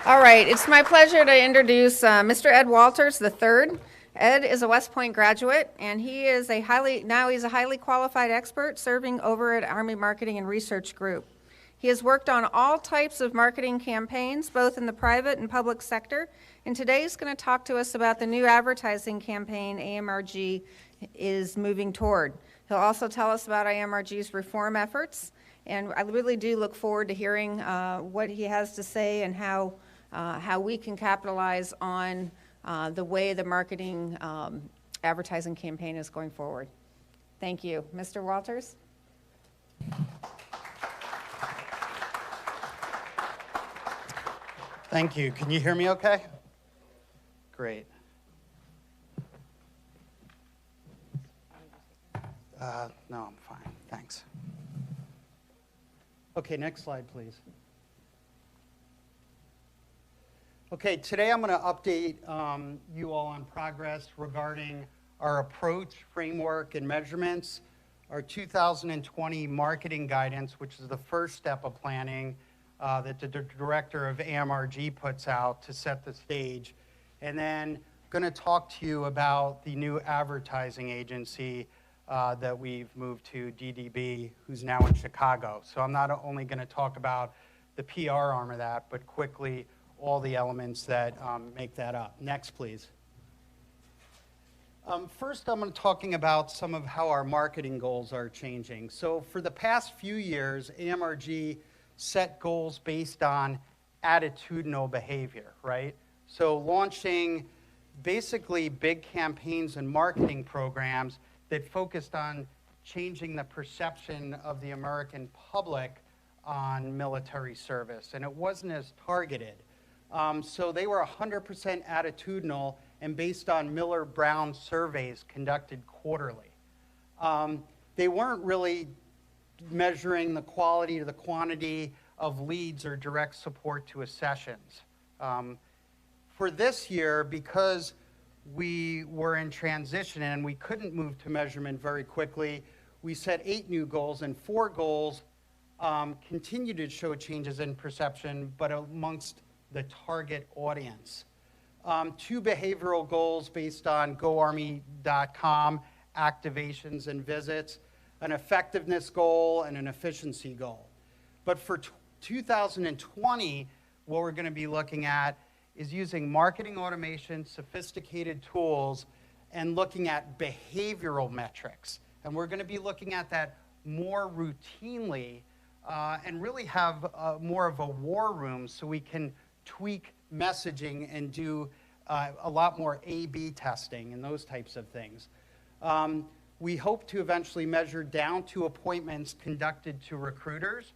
All right, it's my pleasure to introduce Mr. Ed Walters III. Ed is a West Point graduate, and he's a highly qualified expert serving over at Army Marketing and Research Group. He has worked on all types of marketing campaigns, both in the private and public sector, and today he's going to talk to us about the new advertising campaign AMRG is moving toward. He'll also tell us about AMRG's reform efforts, and I really do look forward to hearing what he has to say and how we can capitalize on the way the marketing advertising campaign is going forward. Thank you. Mr. Walters? Thank you. Can you hear me okay? Great. No, I'm fine. Thanks. Okay, next slide, please. Okay, today I'm going to update you all on progress regarding our approach, framework, and measurements, our 2020 marketing guidance, which is the first step of planning that the director of AMRG puts out to set the stage, and then going to talk to you about the new advertising agency that we've moved to, DDB, who's now in Chicago. So I'm not only going to talk about the PR arm of that, but quickly all the elements that make that up. Next, please. First, I'm talking about some of how our marketing goals are changing. So for the past few years, AMRG set goals based on attitudinal behavior, right? So launching basically big campaigns and marketing programs that focused on changing the perception of the American public on military service, and it wasn't as targeted. So they were 100% attitudinal and based on Miller-Brown surveys conducted quarterly. They weren't really measuring the quality or the quantity of leads or direct support to accessions. For this year, because we were in transition and we couldn't move to measurement very quickly, we set 8 new goals, and 4 goals continue to show changes in perception, but amongst the target audience. 2 behavioral goals based on GoArmy.com, activations and visits, an effectiveness goal, and an efficiency goal. But for 2020, what we're going to be looking at is using marketing automation, sophisticated tools, and looking at behavioral metrics. And we're going to be looking at that more routinely and really have more of a war room so we can tweak messaging and do a lot more A/B testing and those types of things. We hope to eventually measure down to appointments conducted to recruiters,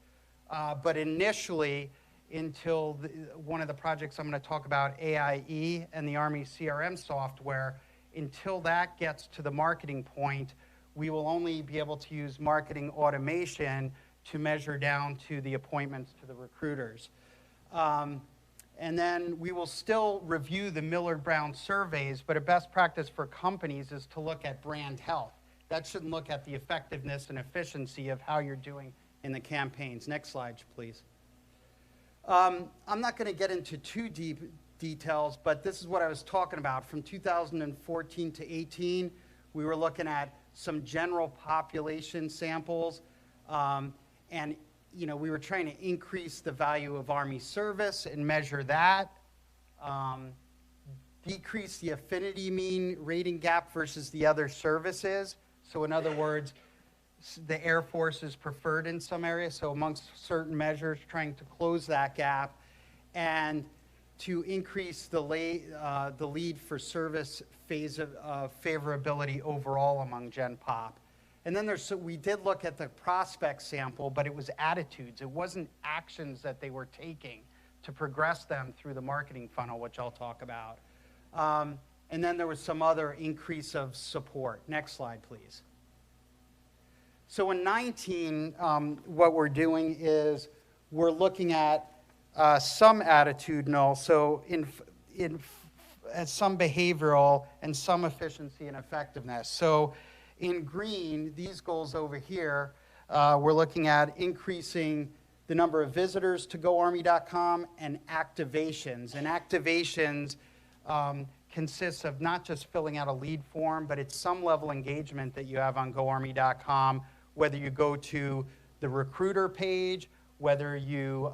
but initially, until one of the projects I'm going to talk about, AIE and the Army CRM software, until that gets to the marketing point, we will only be able to use marketing automation to measure down to the appointments to the recruiters. And then we will still review the Miller-Brown surveys, but a best practice for companies is to look at brand health. That should look at the effectiveness and efficiency of how you're doing in the campaigns. Next slide, please. I'm not going to get into too deep details, but this is what I was talking about. From 2014 to 18, we were looking at some general population samples, and we were trying to increase the value of Army service and measure that, decrease the affinity mean rating gap versus the other services. So in other words, the Air Force is preferred in some areas, so amongst certain measures, trying to close that gap, and to increase the lead for service phase of favorability overall among Gen Pop. And then we did look at the prospect sample, but it was attitudes. It wasn't actions that they were taking to progress them through the marketing funnel, which I'll talk about. And then there was some other increase of support. Next slide, please. So in 19, what we're doing is we're looking at some attitudinal, so some behavioral and some efficiency and effectiveness. So in green, these goals over here, we're looking at increasing the number of visitors to GoArmy.com, and activations. And activations consists of not just filling out a lead form, but it's some level engagement that you have on GoArmy.com, whether you go to the recruiter page, whether you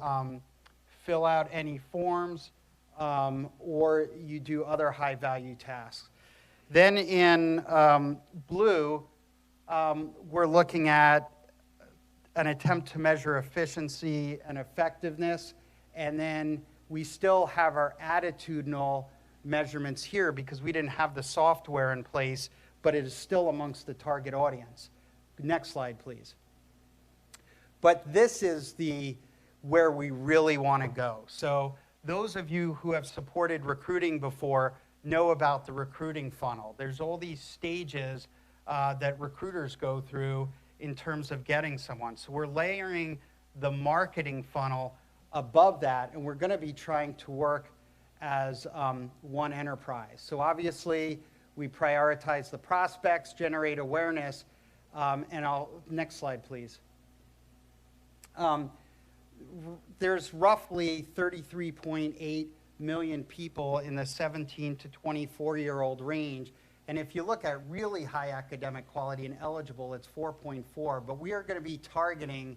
fill out any forms, or you do other high-value tasks. Then in blue, we're looking at an attempt to measure efficiency and effectiveness, and then we still have our attitudinal measurements here because we didn't have the software in place, but it is still amongst the target audience. Next slide, please. But this is where we really want to go. So those of you who have supported recruiting before know about the recruiting funnel. There's all these stages that recruiters go through in terms of getting someone. So we're layering the marketing funnel above that, and we're going to be trying to work as one enterprise. So obviously, we prioritize the prospects, generate awareness, and next slide, please. There's roughly 33.8 million people in the 17 to 24-year-old range. And if you look at really high academic quality and eligible, it's 4.4. But we are going to be targeting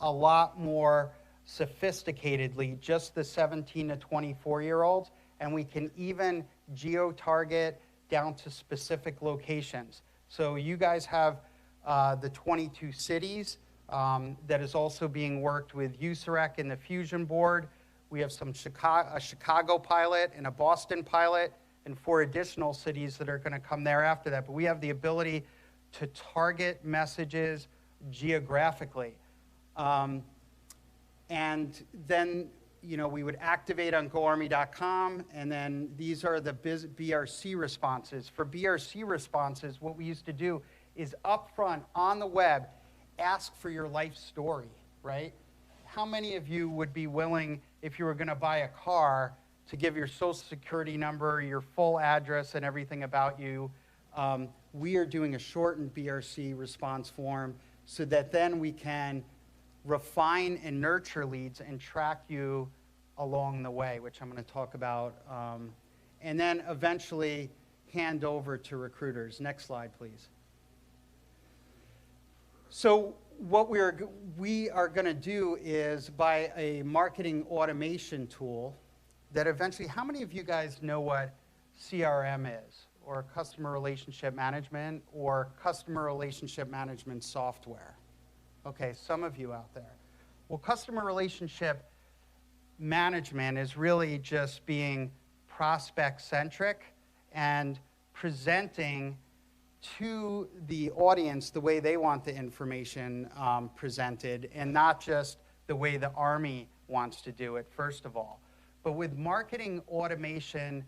a lot more sophisticatedly just the 17 to 24-year-olds. And we can even geo-target down to specific locations. So you guys have the 22 cities. That is also being worked with USEREC and the Fusion Board. We have a Chicago pilot and a Boston pilot and 4 additional cities that are going to come there after that. But we have the ability to target messages geographically. And then we would activate on GoArmy.com, and then these are the BRC responses. For BRC responses, what we used to do is upfront on the web, ask for your life story, right? How many of you would be willing, if you were going to buy a car, to give your social security number, your full address, and everything about you? We are doing a shortened BRC response form so that then we can refine and nurture leads and track you along the way, which I'm going to talk about, and then eventually hand over to recruiters. Next slide, please. So what we are going to do is buy a marketing automation tool that eventually, how many of you guys know what CRM is, or customer relationship management, or customer relationship management software? Okay, some of you out there. Well, customer relationship management is really just being prospect-centric and presenting to the audience the way they want the information presented, and not just the way the Army wants to do it, first of all. But with marketing automation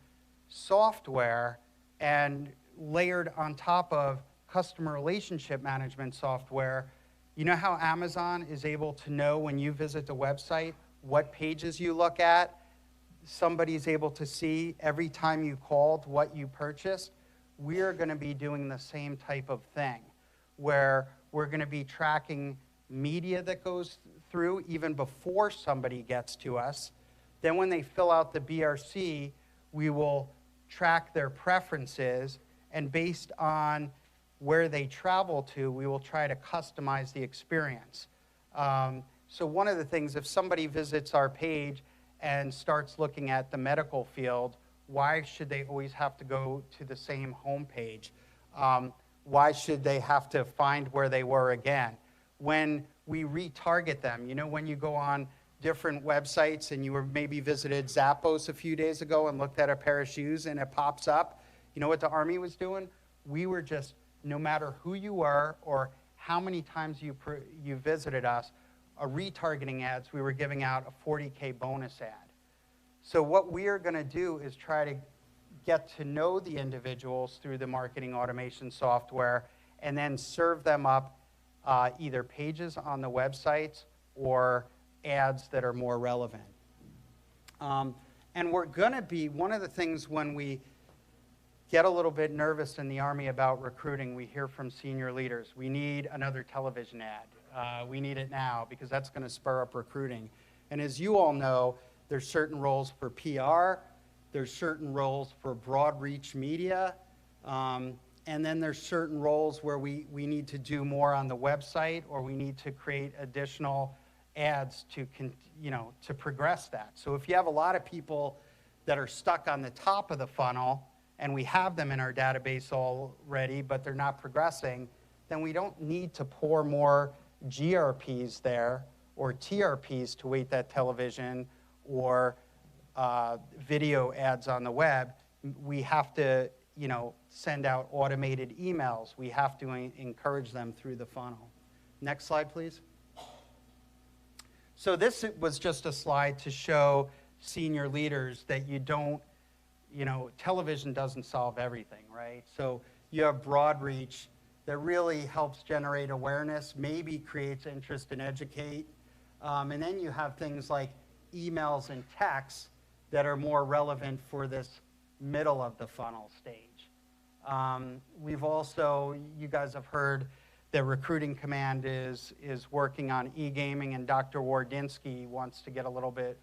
software and layered on top of customer relationship management software, you know how Amazon is able to know when you visit the website what pages you look at? Somebody's able to see every time you called what you purchased. We're going to be doing the same type of thing, where we're going to be tracking media that goes through even before somebody gets to us. Then when they fill out the BRC, we will track their preferences, and based on where they travel to, we will try to customize the experience. So one of the things, if somebody visits our page and starts looking at the medical field, why should they always have to go to the same homepage? Why should they have to find where they were again? When we retarget them, when you go on different websites and you were maybe visited Zappos a few days ago and looked at a pair of shoes and it pops up, you know what the Army was doing? We were just, no matter who you were or how many times you visited us, a retargeting ads, we were giving out a 40K bonus ad. So what we are going to do is try to get to know the individuals through the marketing automation software and then serve them up either pages on the websites or ads that are more relevant. And we're going to be, one of the things when we get a little bit nervous in the Army about recruiting, we hear from senior leaders, we need another television ad. We need it now because that's going to spur up recruiting. And as you all know, there's certain roles for PR, there's certain roles for broad reach media, and then there's certain roles where we need to do more on the website, or we need to create additional ads to progress that. So if you have a lot of people that are stuck on the top of the funnel, and we have them in our database already, but they're not progressing, then we don't need to pour more GRPs there or TRPs to weight that television or video ads on the web. We have to send out automated emails. We have to encourage them through the funnel. Next slide, please. So this was just a slide to show senior leaders that television doesn't solve everything, right? So you have broad reach that really helps generate awareness, maybe creates interest and educate. And then you have things like emails and texts that are more relevant for this middle of the funnel stage. We've also, you guys have heard that Recruiting Command is working on e-gaming, and Dr. Wardinsky wants to get a little bit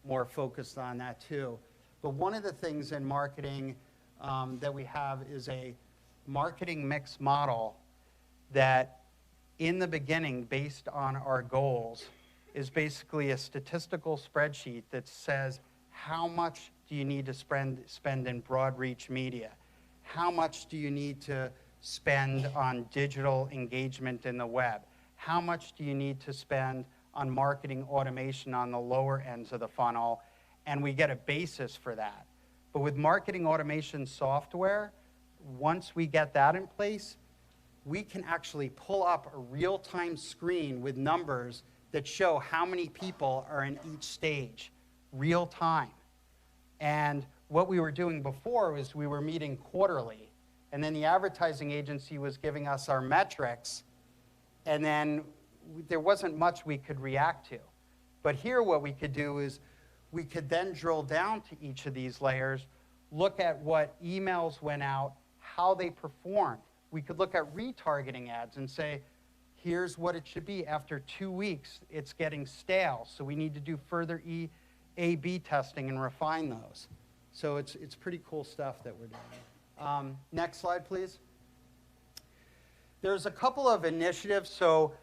more focused on that too. But one of the things in marketing that we have is a marketing mix model that in the beginning, based on our goals, is basically a statistical spreadsheet that says how much do you need to spend in broad reach media? How much do you need to spend on digital engagement in the web? How much do you need to spend on marketing automation on the lower ends of the funnel? And we get a basis for that. But with marketing automation software, once we get that in place, we can actually pull up a real-time screen with numbers that show how many people are in each stage, real time. And what we were doing before was we were meeting quarterly, and then the advertising agency was giving us our metrics, and then there wasn't much we could react to. But here what we could do is we could then drill down to each of these layers, look at what emails went out, how they performed. We could look at retargeting ads and say, here's what it should be. After 2 weeks, it's getting stale, so we need to do further A/B testing and refine those. So it's pretty cool stuff that we're doing. Next slide, please. There's a couple of initiatives. So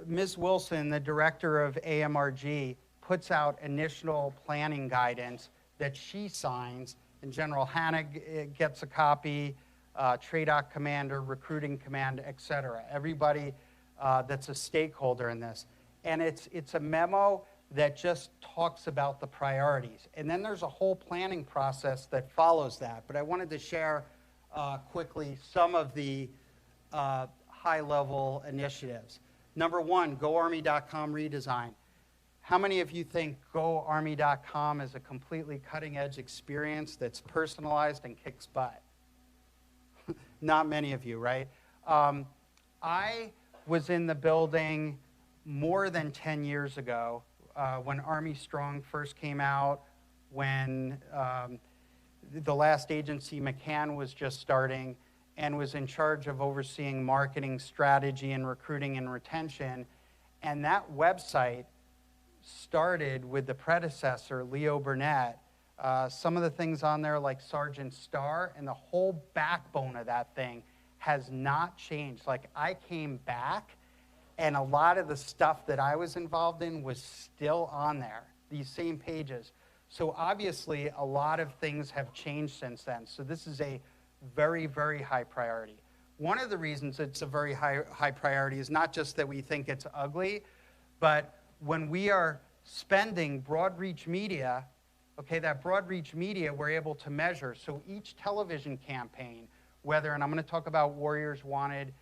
Ms. Wilson, the director of AMRG, puts out initial planning guidance that she signs, and General Hanna gets a copy, TRADOC commander, recruiting command, et cetera. Everybody that's a stakeholder in this. And it's a memo that just talks about the priorities. And then there's a whole planning process that follows that. But I wanted to share quickly some of the high-level initiatives. Number one, GoArmy.com redesign. How many of you think GoArmy.com is a completely cutting-edge experience that's personalized and kicks butt? Not many of you, right? I was in the building more than 10 years ago when Army Strong first came out, when the last agency, McCann, was just starting and was in charge of overseeing marketing strategy and recruiting and retention. And that website started with the predecessor, Leo Burnett. Some of the things on there like Sergeant Star, and the whole backbone of that thing has not changed. Like, I came back and a lot of the stuff that I was involved in was still on there, these same pages. So obviously a lot of things have changed since then. So this is a very, very high priority. One of the reasons it's a very high priority is not just that we think it's ugly, but when we are spending broad reach media, okay, that broad reach media we're able to measure. So each television campaign, whether, and I'm going to talk about Warriors Wanted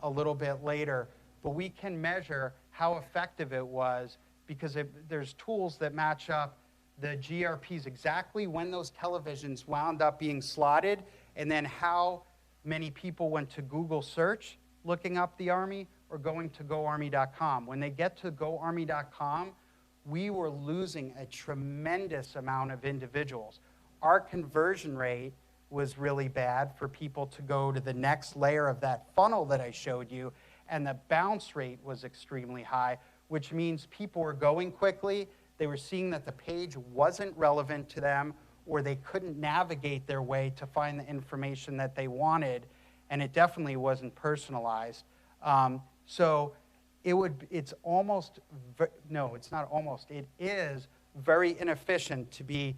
a little bit later, but we can measure how effective it was because there's tools that match up the GRPs exactly when those televisions wound up being slotted, and then how many people went to Google search looking up the Army or going to GoArmy.com. When they get to GoArmy.com, we were losing a tremendous amount of individuals. Our conversion rate was really bad for people to go to the next layer of that funnel that I showed you, and the bounce rate was extremely high, which means people were going quickly, they were seeing that the page wasn't relevant to them, or they couldn't navigate their way to find the information that they wanted, and it definitely wasn't personalized. So it's almost, no, it's not almost, it is very inefficient to be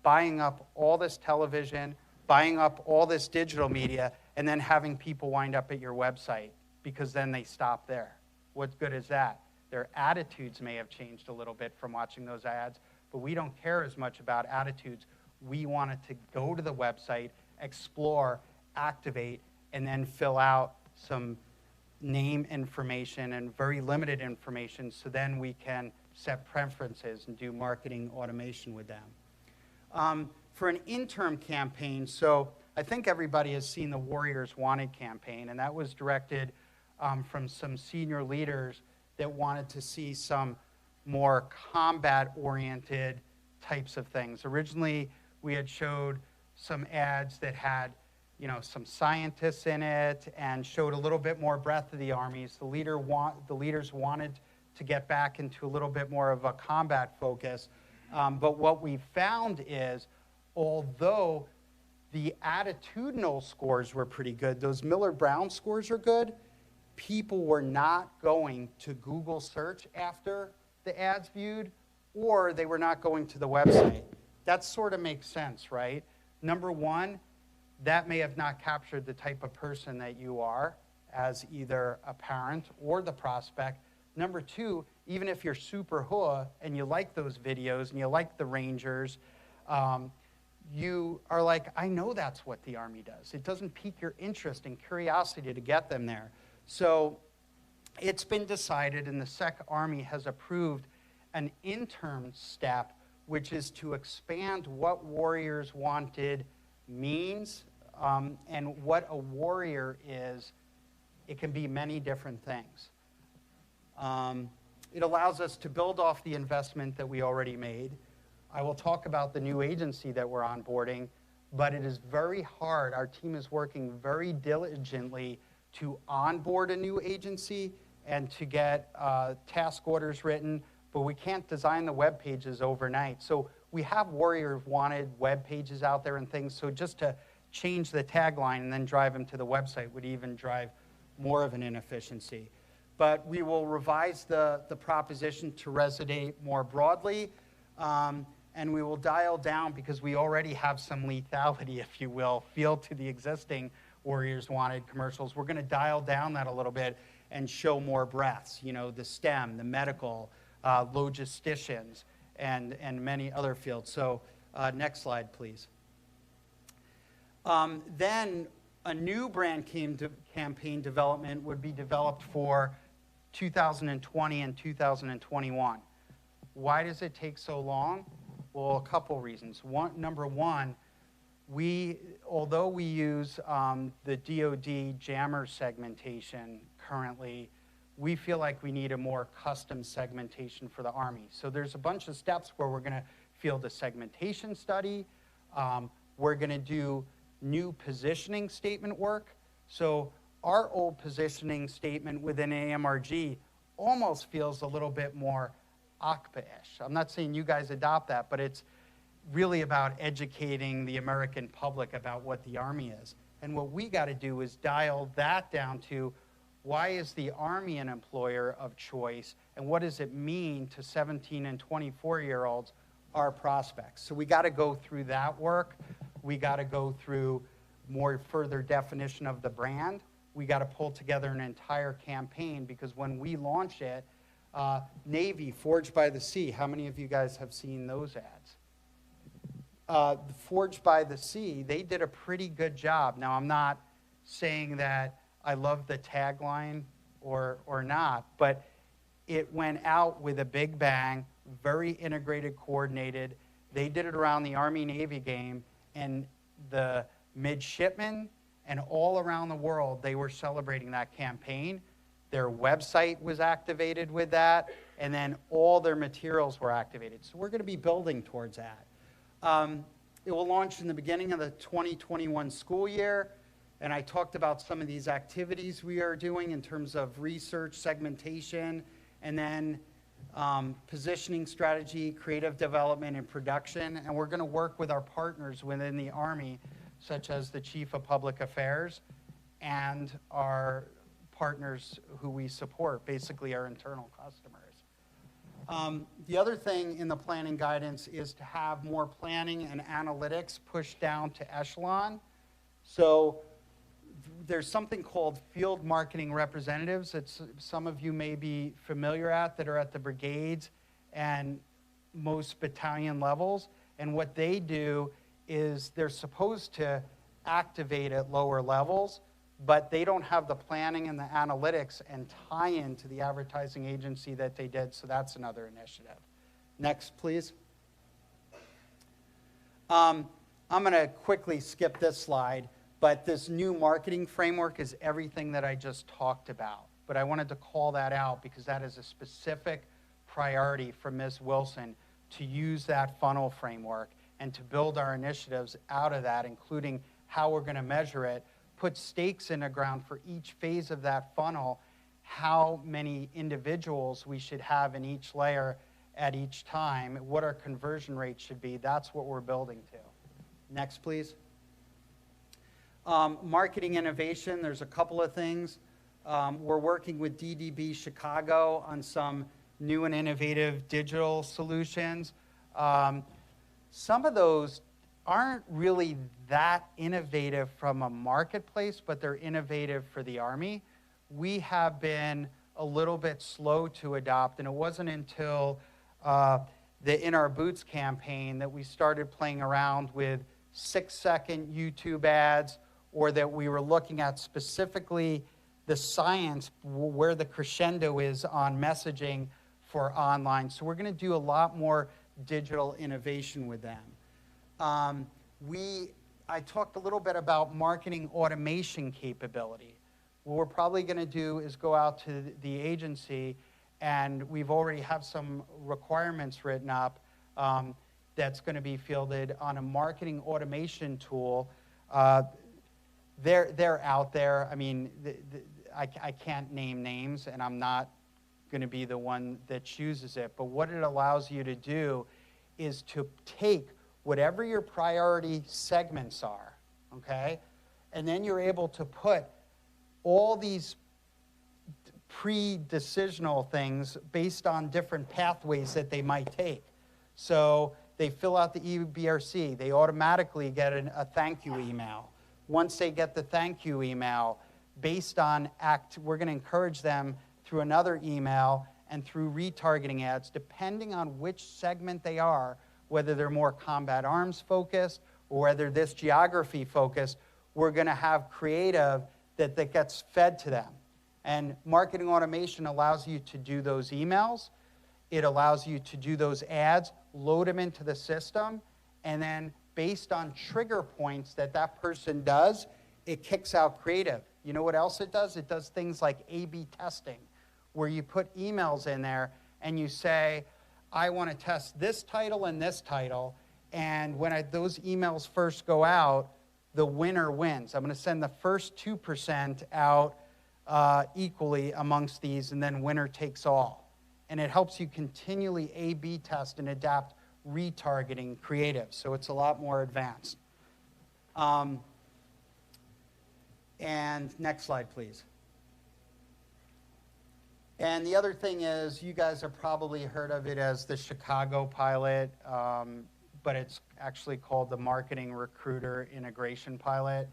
buying up all this television, buying up all this digital media, and then having people wind up at your website, because then they stop there. What good is that? Their attitudes may have changed a little bit from watching those ads, but we don't care as much about attitudes. We want it to go to the website, explore, activate, and then fill out some name information and very limited information, so then we can set preferences and do marketing automation with them. For an interim campaign, so I think everybody has seen the Warriors Wanted campaign, and that was directed from some senior leaders that wanted to see some more combat-oriented types of things. Originally, we had showed some ads that had, you know, some scientists in it and showed a little bit more breadth of the armies. The leaders wanted to get back into a little bit more of a combat focus. But what we found is, although the attitudinal scores were pretty good, those Miller-Brown scores are good, people were not going to Google search after the ads viewed, or they were not going to the website. That sort of makes sense, right? Number one, that may have not captured the type of person that you are as either a parent or the prospect. Number two, even if you're super hua and you like those videos and you like the Rangers, you are like, I know that's what the Army does. It doesn't pique your interest and curiosity to get them there. So it's been decided, and the SEC Army has approved an interim step, which is to expand what Warriors Wanted means, and what a warrior is. It can be many different things. It allows us to build off the investment that we already made. I will talk about the new agency that we're onboarding, but it is very hard. Our team is working very diligently to onboard a new agency and to get task orders written, but we can't design the web pages overnight. So we have Warrior Wanted web pages out there and things, so just to change the tagline and then drive them to the website would even drive more of an inefficiency. But we will revise the proposition to resonate more broadly, and we will dial down, because we already have some lethality, if you will, feel to the existing Warriors Wanted commercials. We're going to dial down that a little bit and show more breadths, you know, the STEM, the medical, logisticians, and many other fields. So next slide, please. Then a new brand campaign development would be developed for 2020 and 2021. Why does it take so long? Well, a couple reasons. Number one, although we use the DoD jammer segmentation currently, we feel like we need a more custom segmentation for the Army. So there's a bunch of steps where we're going to field a segmentation study. We're going to do new positioning statement work. So our old positioning statement within AMRG almost feels a little bit more ACPA-ish. I'm not saying you guys adopt that, but it's really about educating the American public about what the Army is. And what we got to do is dial that down to, why is the Army an employer of choice, and what does it mean to 17 and 24-year-olds, our prospects? So we got to go through that work. We got to go through more further definition of the brand. We got to pull together an entire campaign, because when we launch it, Navy, Forged by the Sea, how many of you guys have seen those ads? Forged by the Sea, they did a pretty good job. Now, I'm not saying that I love the tagline or not, but it went out with a big bang, very integrated, coordinated. They did it around the Army-Navy game, and the midshipmen and all around the world, they were celebrating that campaign. Their website was activated with that, and then all their materials were activated. So we're going to be building towards that. It will launch in the beginning of the 2021 school year. And I talked about some of these activities we are doing in terms of research, segmentation, and then positioning strategy, creative development, and production. And we're going to work with our partners within the Army, such as the Chief of Public Affairs and our partners who we support, basically our internal customers. The other thing in the planning guidance is to have more planning and analytics pushed down to echelon. So there's something called field marketing representatives that some of you may be familiar that are at the brigades and most battalion levels. And what they do is they're supposed to activate at lower levels, but they don't have the planning and the analytics and tie into the advertising agency that they did, so that's another initiative. Next, please. I'm going to quickly skip this slide, but this new marketing framework is everything that I just talked about. But I wanted to call that out because that is a specific priority for Ms. Wilson to use that funnel framework and to build our initiatives out of that, including how we're going to measure it, put stakes in the ground for each phase of that funnel, how many individuals we should have in each layer at each time, what our conversion rate should be. That's what we're building to. Next, please. Marketing innovation, there's a couple of things. We're working with DDB Chicago on some new and innovative digital solutions. Some of those aren't really that innovative from a marketplace, but they're innovative for the Army. We have been a little bit slow to adopt, and it wasn't until the In Our Boots campaign that we started playing around with 6-second YouTube ads, or that we were looking at specifically the science, where the crescendo is on messaging for online. So we're going to do a lot more digital innovation with them. I talked a little bit about marketing automation capability. What we're probably going to do is go out to the agency, and we've already have some requirements written up that's going to be fielded on a marketing automation tool. They're out there. I mean, I can't name names, and I'm not going to be the one that chooses it. But what it allows you to do is to take whatever your priority segments are, okay? And then you're able to put all these pre-decisional things based on different pathways that they might take. So they fill out the EBRC. They automatically get a thank you email. Once they get the thank you email, based on we're going to encourage them through another email and through retargeting ads, depending on which segment they are, whether they're more combat arms focused or whether this geography focused, we're going to have creative that gets fed to them. And marketing automation allows you to do those emails. It allows you to do those ads, load them into the system, and then based on trigger points that person does, it kicks out creative. You know what else it does? It does things like A/B testing, where you put emails in there and you say, I want to test this title and this title, and when those emails first go out, the winner wins. I'm going to send the first 2% out equally amongst these, and then winner takes all. And it helps you continually A/B test and adapt retargeting creative, so it's a lot more advanced. And next slide, please. And the other thing is, you guys have probably heard of it as the Chicago pilot, but it's actually called the Marketing Recruiter Integration Pilot.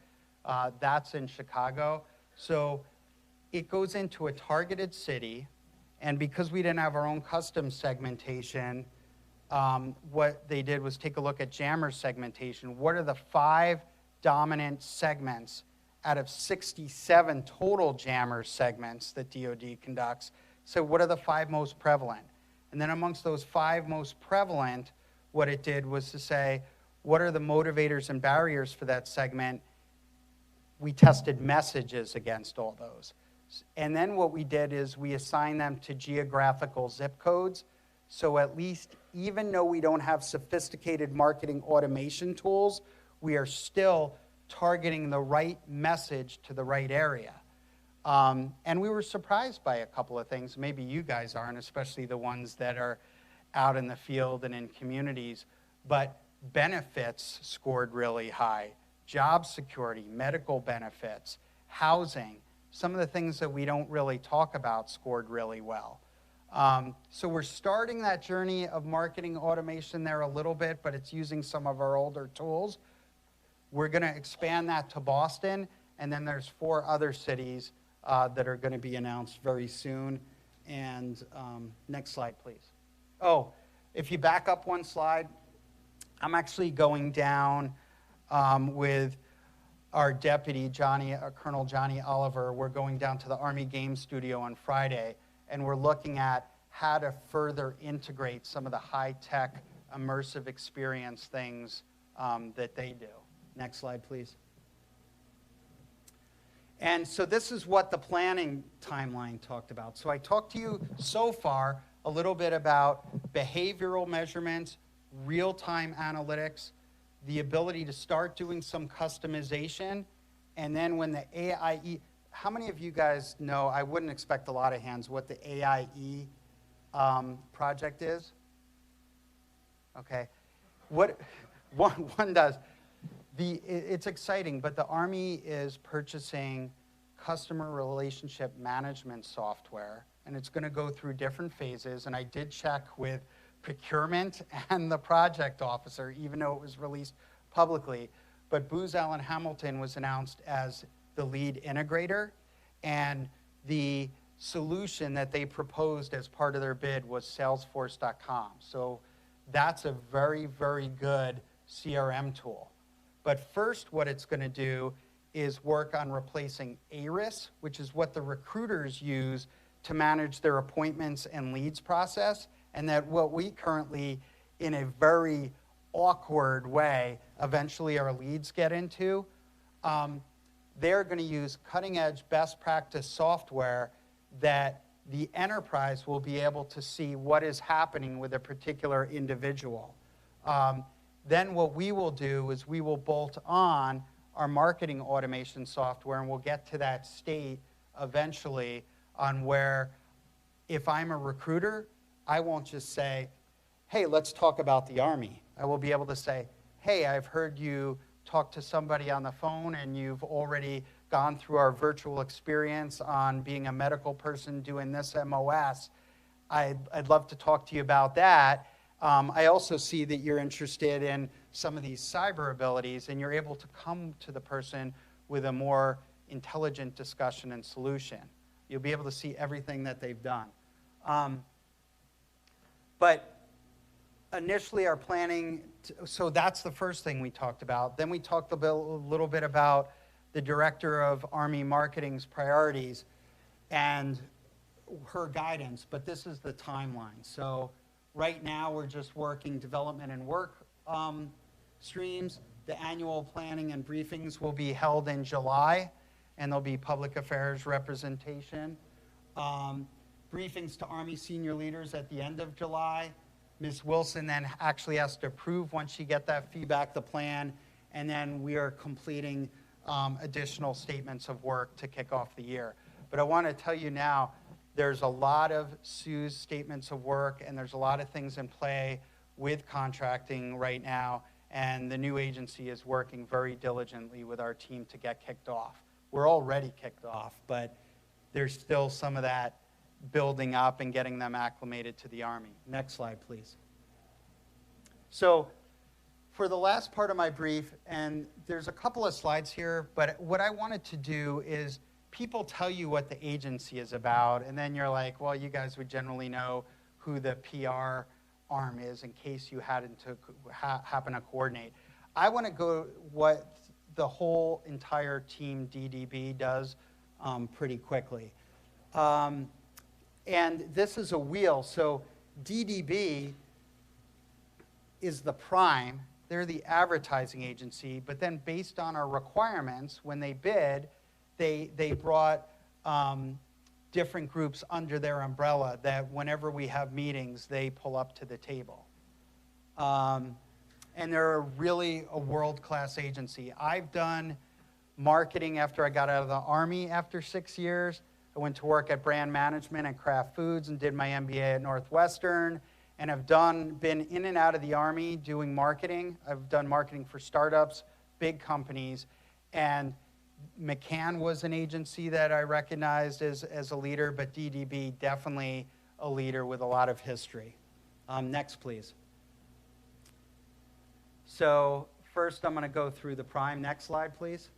That's in Chicago. So it goes into a targeted city, and because we didn't have our own custom segmentation, what they did was take a look at jammer segmentation. What are the 5 dominant segments out of 67 total jammer segments that DoD conducts? So what are the 5 most prevalent? And then amongst those 5 most prevalent, what it did was to say, what are the motivators and barriers for that segment? We tested messages against all those. And then what we did is we assigned them to geographical zip codes. So at least, even though we don't have sophisticated marketing automation tools, we are still targeting the right message to the right area. And we were surprised by a couple of things. Maybe you guys aren't, especially the ones that are out in the field and in communities. But benefits scored really high. Job security, medical benefits, housing, some of the things that we don't really talk about scored really well. So we're starting that journey of marketing automation there a little bit, but it's using some of our older tools. We're going to expand that to Boston, and then there's 4 other cities that are going to be announced very soon. And next slide, please. Oh, if you back up one slide, I'm actually going down with our deputy, Colonel Johnny Oliver. We're going down to the Army Game Studio on Friday, and we're looking at how to further integrate some of the high-tech, immersive experience things that they do. Next slide, please. And so this is what the planning timeline talked about. So I talked to you so far a little bit about behavioral measurements, real-time analytics, the ability to start doing some customization, and then when the AIE, how many of you guys know, I wouldn't expect a lot of hands, what the AIE project is? Okay. What one does. It's exciting, but the Army is purchasing customer relationship management software, and it's going to go through different phases. And I did check with procurement and the project officer, even though it was released publicly. But Booz Allen Hamilton was announced as the lead integrator, and the solution that they proposed as part of their bid was Salesforce.com. So that's a very, very good CRM tool. But first, what it's going to do is work on replacing ARIS, which is what the recruiters use to manage their appointments and leads process, and that what we currently, in a very awkward way, eventually our leads get into. They're going to use cutting-edge best practice software that the enterprise will be able to see what is happening with a particular individual. Then what we will do is we will bolt on our marketing automation software, and we'll get to that state eventually on where if I'm a recruiter, I won't just say, hey, let's talk about the Army. I will be able to say, hey, I've heard you talk to somebody on the phone and you've already gone through our virtual experience on being a medical person doing this MOS. I'd love to talk to you about that. I also see that you're interested in some of these cyber abilities, and you're able to come to the person with a more intelligent discussion and solution. You'll be able to see everything that they've done. But initially our planning, so that's the first thing we talked about. Then we talked a little bit about the Director of Army Marketing's priorities and her guidance, but this is the timeline. So right now we're just working development and work streams. The annual planning and briefings will be held in July, and there'll be public affairs representation. Briefings to Army senior leaders at the end of July. Ms. Wilson then actually has to approve, once you get that feedback, the plan, and then we are completing additional statements of work to kick off the year. But I want to tell you now, there's a lot of Sue's statements of work, and there's a lot of things in play with contracting right now, and the new agency is working very diligently with our team to get kicked off. We're already kicked off, but there's still some of that building up and getting them acclimated to the Army. Next slide, please. So for the last part of my brief, and there's a couple of slides here, but what I wanted to do is people tell you what the agency is about, and then you're like, well, you guys would generally know who the PR arm is in case you hadn't to happen to coordinate. I want to go what the whole entire team DDB does pretty quickly. And this is a wheel. So DDB is the prime. They're the advertising agency. But then based on our requirements, when they bid, they brought different groups under their umbrella that whenever we have meetings, they pull up to the table. and they're really a world-class agency. I've done marketing after I got out of the Army after 6 years. I went to work at brand management at Kraft Foods and did my MBA at Northwestern, and have been in and out of the Army doing marketing. I've done marketing for startups, big companies, and McCann was an agency that I recognized as a leader, but DDB definitely a leader with a lot of history. Next, please. So first I'm going to go through the prime. Next slide, please.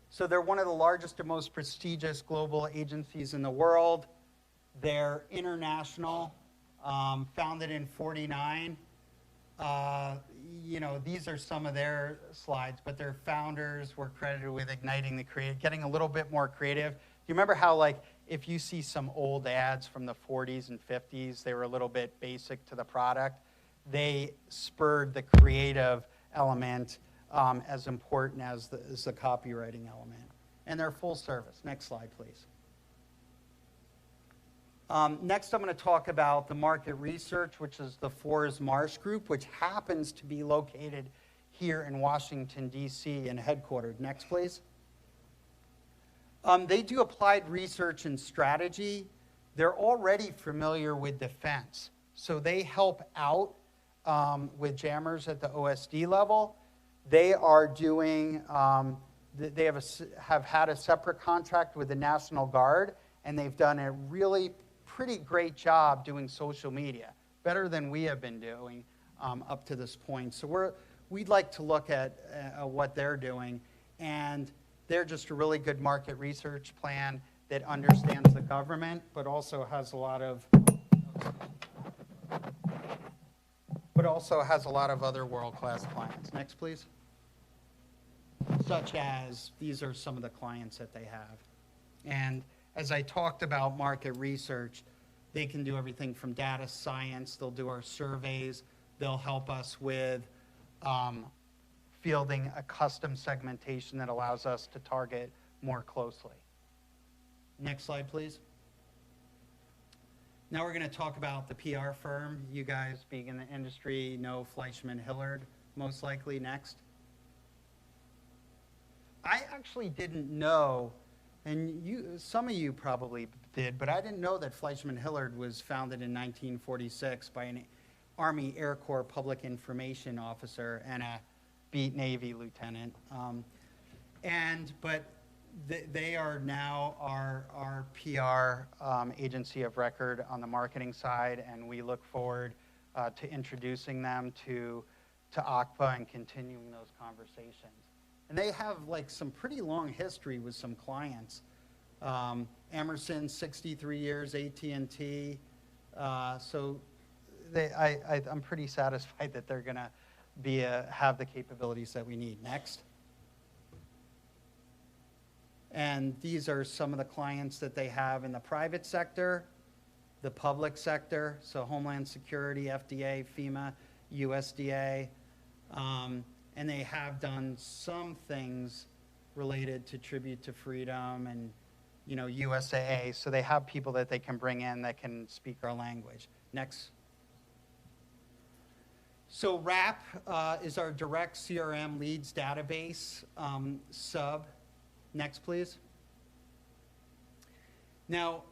So they're one of the largest and most prestigious global agencies in the world. They're international, founded in '49. These are some of their slides, but their founders were credited with igniting the creative, getting a little bit more creative. Do you remember how, like, if you see some old ads from the 40s and 50s, they were a little bit basic to the product? They spurred the creative element as important as the copywriting element. And they're full service. Next slide, please. Next, I'm going to talk about the market research, which is the Forrest Marsh Group, which happens to be located here in Washington, D.C. and headquartered. Next, please. They do applied research and strategy. They're already familiar with defense. So they help out with jammers at the OSD level. They are doing, they have had a separate contract with the National Guard, and they've done a really pretty great job doing social media, better than we have been doing up to this point. So we'd like to look at what they're doing, and they're just a really good market research plan that understands the government, but also has a lot of other world-class clients. Next, please. Such as, these are some of the clients that they have. And as I talked about market research, they can do everything from data science. They'll do our surveys. They'll help us with fielding a custom segmentation that allows us to target more closely. Next slide, please. Now we're going to talk about the PR firm. You guys, being in the industry, know Fleischman Hillard, most likely. Next. I actually didn't know, and some of you probably did, but I didn't know that Fleischman Hillard was founded in 1946 by an Army Air Corps public information officer and a beat Navy lieutenant. But they are now our PR agency of record on the marketing side, and we look forward to introducing them to ACPA and continuing those conversations. And they have like some pretty long history with some clients. Emerson, 63 years, AT&T. So I'm pretty satisfied that they're going to have the capabilities that we need. Next. And these are some of the clients that they have in the private sector, the public sector, so Homeland Security, FDA, FEMA, USDA. And they have done some things related to Tribute to Freedom and, USAA. So they have people that they can bring in that can speak our language. Next. So RAP is our direct CRM leads database sub. Next, please. Now,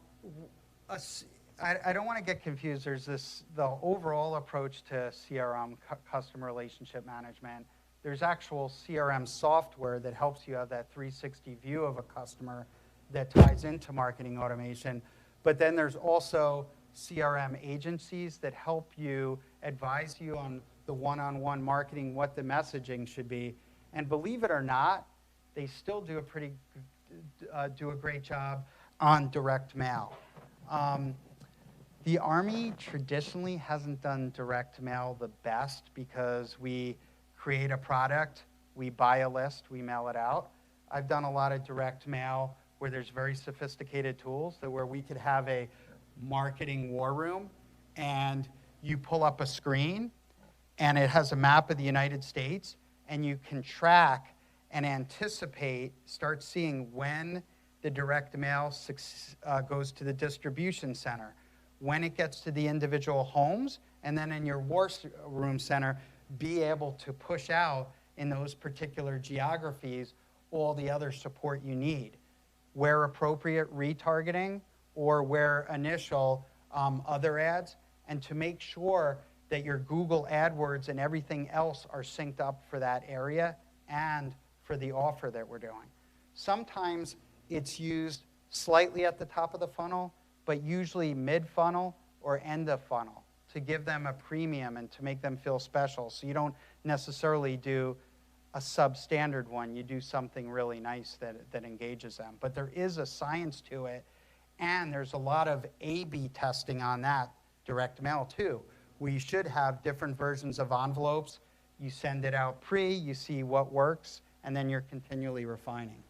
I don't want to get confused. There's the overall approach to CRM, customer relationship management. There's actual CRM software that helps you have that 360 view of a customer that ties into marketing automation. But then there's also CRM agencies that help you, advise you on the one-on-one marketing, what the messaging should be. And believe it or not, they still do a great job on direct mail. The Army traditionally hasn't done direct mail the best because we create a product, we buy a list, we mail it out. I've done a lot of direct mail where there's very sophisticated tools where we could have a marketing war room and you pull up a screen and it has a map of the United States and you can track and anticipate, start seeing when the direct mail goes to the distribution center, when it gets to the individual homes, and then in your war room center, be able to push out in those particular geographies all the other support you need. Where appropriate, retargeting, or where initial, other ads, and to make sure that your Google AdWords and everything else are synced up for that area and for the offer that we're doing. Sometimes it's used slightly at the top of the funnel, but usually mid-funnel or end of funnel to give them a premium and to make them feel special. So you don't necessarily do a substandard one. You do something really nice that engages them. But there is a science to it, and there's a lot of A/B testing on that direct mail too. We should have different versions of envelopes. You send it out you see what works, and then you're continually refining.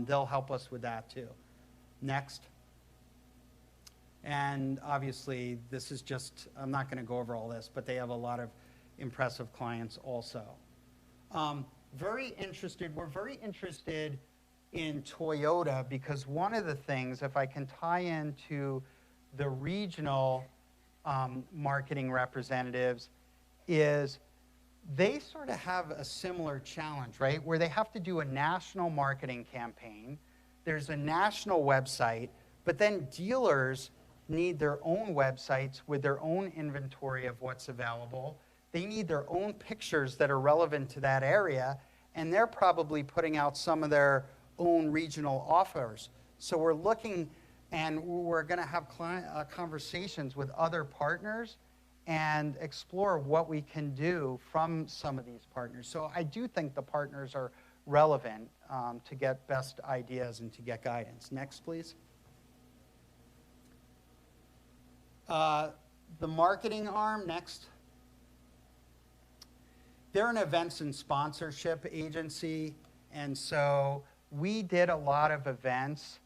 They'll help us with that too. Next. And obviously, this is just, I'm not going to go over all this, but they have a lot of impressive clients also. We're very interested in Toyota because one of the things, if I can tie into the regional marketing representatives, is they sort of have a similar challenge, right? Where they have to do a national marketing campaign. There's a national website, but then dealers need their own websites with their own inventory of what's available. They need their own pictures that are relevant to that area, and they're probably putting out some of their own regional offers. So we're looking, and we're going to have conversations with other partners and explore what we can do from some of these partners. So I do think the partners are relevant to get best ideas and to get guidance. Next, please. The marketing arm, next. They're an events and sponsorship agency, and so we did a lot of events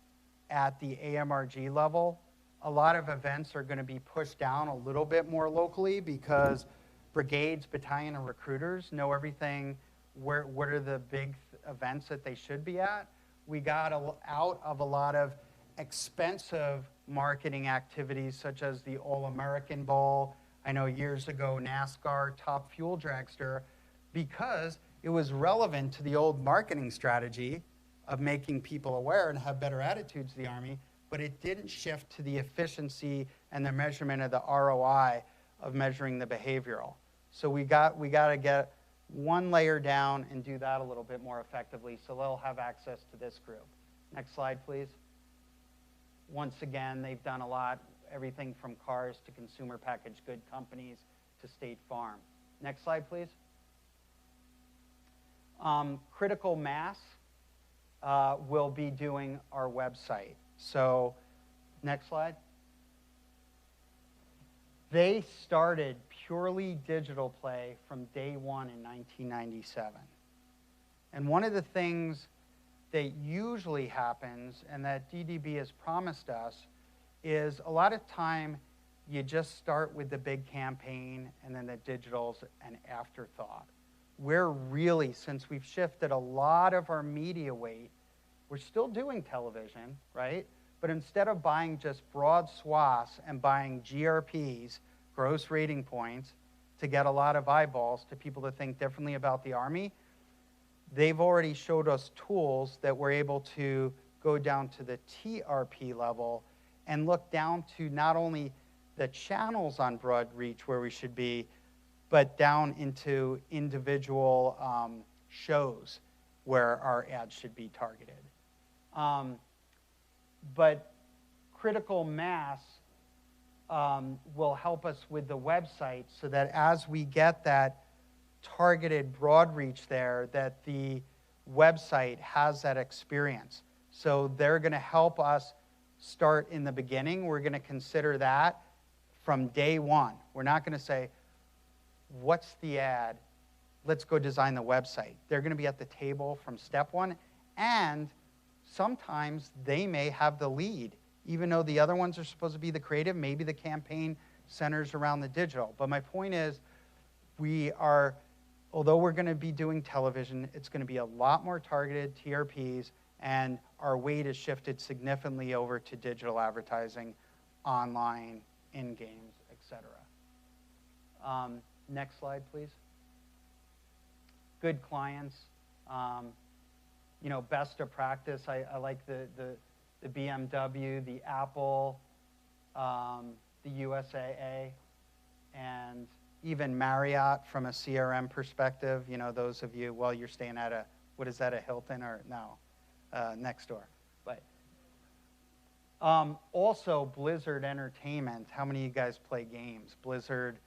at the AMRG level. A lot of events are going to be pushed down a little bit more locally because brigades, battalion, and recruiters know everything, what are the big events that they should be at. We got out of a lot of expensive marketing activities such as the All-American Bowl. I know years ago NASCAR Top Fuel Dragster, because it was relevant to the old marketing strategy of making people aware and have better attitudes to the Army, but it didn't shift to the efficiency and the measurement of the ROI of measuring the behavioral. So we got to get one layer down and do that a little bit more effectively so they'll have access to this group. Next slide, please. Once again, they've done a lot, everything from cars to consumer packaged good companies to State Farm. Next slide, please. Critical Mass will be doing our website. So, next slide. They started purely digital play from day one in 1997. And one of the things that usually happens and that DDB has promised us is a lot of time you just start with the big campaign and then the digital's an afterthought. We're really, since we've shifted a lot of our media weight, we're still doing television, right? But instead of buying just broad swaths and buying GRPs, gross rating points, to get a lot of eyeballs to people to think differently about the Army, they've already showed us tools that we're able to go down to the TRP level and look down to not only the channels on broad reach where we should be, but down into individual shows where our ads should be targeted. But critical mass will help us with the website so that as we get that targeted broad reach there, that the website has that experience. So they're going to help us start in the beginning. We're going to consider that from day one. We're not going to say, what's the ad? Let's go design the website. They're going to be at the table from step one, and sometimes they may have the lead. Even though the other ones are supposed to be the creative, maybe the campaign centers around the digital. But my point is, although we're going to be doing television, it's going to be a lot more targeted TRPs, and our weight is shifted significantly over to digital advertising, online, in games, etc. Next slide, please. good clients. You know, best of practice. I like the BMW, the Apple, the USAA, and even Marriott from a CRM perspective. You know, those of you, well, you're staying at a, what is that, a Hilton or no, next door. But also Blizzard Entertainment. How many of you guys play games? Blizzard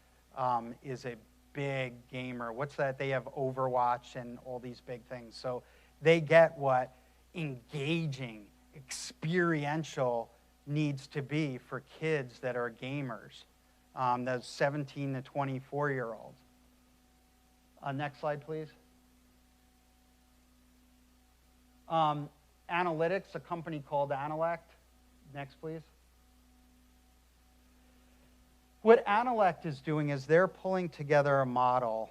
is a big gamer. What's that? They have Overwatch and all these big things. So they get what engaging, experiential needs to be for kids that are gamers, those 17 to 24-year-olds. Next slide, please. Analytics, a company called Analect. Next, please. What Analect is doing is they're pulling together a model.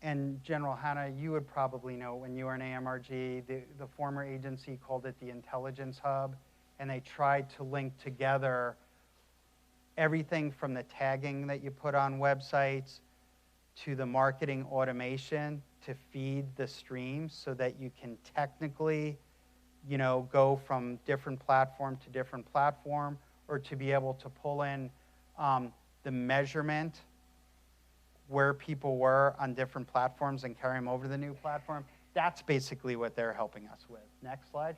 And General Hanna, you would probably know when you were in AMRG, the former agency called it the Intelligence Hub, and they tried to link together everything from the tagging that you put on websites to the marketing automation to feed the streams so that you can technically, you know, go from different platform to different platform, or to be able to pull in the measurement where people were on different platforms and carry them over to the new platform. That's basically what they're helping us with. Next slide.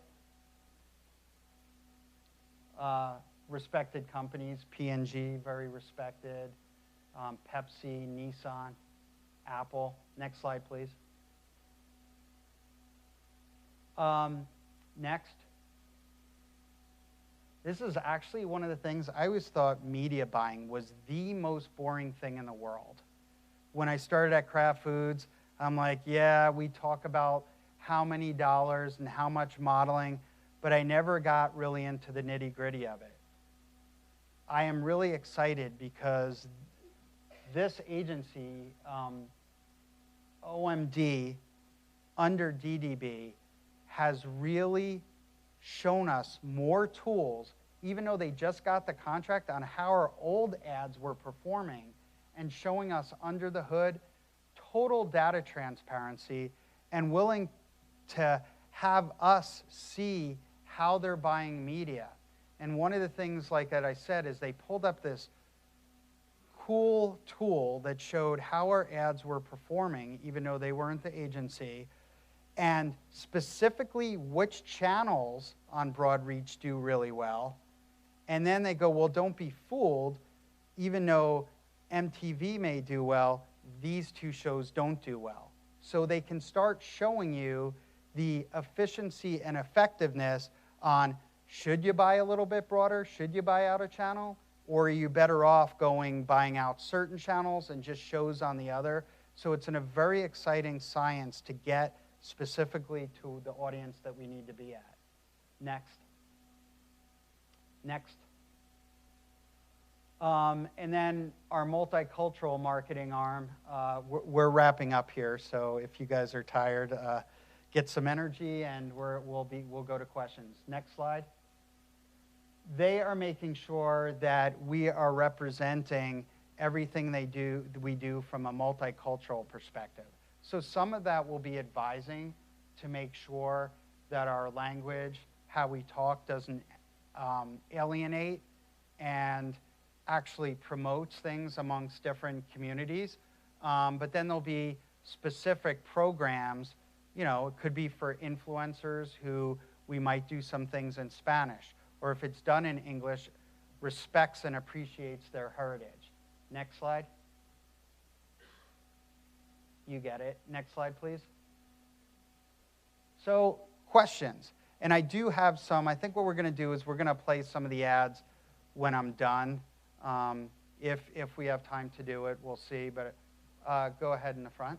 Respected companies, P&G, very respected, Pepsi, Nissan, Apple. Next slide, please. Next. This is actually one of the things, I always thought media buying was the most boring thing in the world. When I started at Kraft Foods, I'm like, yeah, we talk about how many dollars and how much modeling, but I never got really into the nitty-gritty of it. I am really excited because this agency, OMD, under DDB, has really shown us more tools, even though they just got the contract, on how our old ads were performing, and showing us under the hood total data transparency and willing to have us see how they're buying media. And one of the things, like that I said, is they pulled up this cool tool that showed how our ads were performing, even though they weren't the agency, and specifically which channels on broad reach do really well. And then they go, well, don't be fooled, even though MTV may do well, these two shows don't do well. So they can start showing you the efficiency and effectiveness on, should you buy a little bit broader? Should you buy out a channel? Or are you better off buying out certain channels and just shows on the other? So it's a very exciting science to get specifically to the audience that we need to be at. Next. Next. And then our multicultural marketing arm, we're wrapping up here, so if you guys are tired, get some energy and we'll go to questions. Next slide. They are making sure that we are representing everything we do from a multicultural perspective. So some of that will be advising to make sure that our language, how we talk, doesn't alienate and actually promotes things amongst different communities. But then there'll be specific programs, you know, it could be for influencers who we might do some things in Spanish, or if it's done in English, respects and appreciates their heritage. Next slide. You get it. Next slide, please. So, questions. And I do have some. I think what we're going to do is we're going to play some of the ads when I'm done. If we have time to do it, we'll see. But go ahead in the front.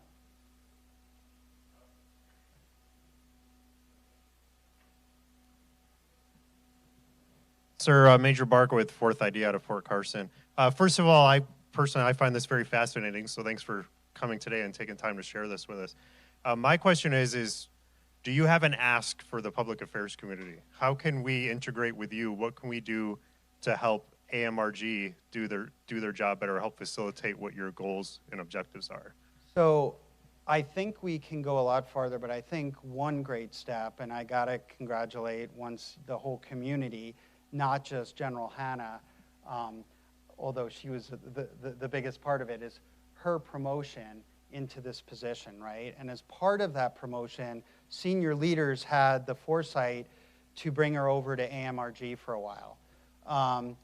Sir, Major Barker with 4th ID out of Fort Carson. First of all, I find this very fascinating, so thanks for coming today and taking time to share this with us. My question is do you have an ask for the public affairs community? How can we integrate with you? What can we do to help AMRG do their job better, help facilitate what your goals and objectives are? So I think we can go a lot farther, but I think one great step, and I got to congratulate the whole community, not just General Hanna, although she was the biggest part of it, is her promotion into this position, right? And as part of that promotion, senior leaders had the foresight to bring her over to AMRG for a while.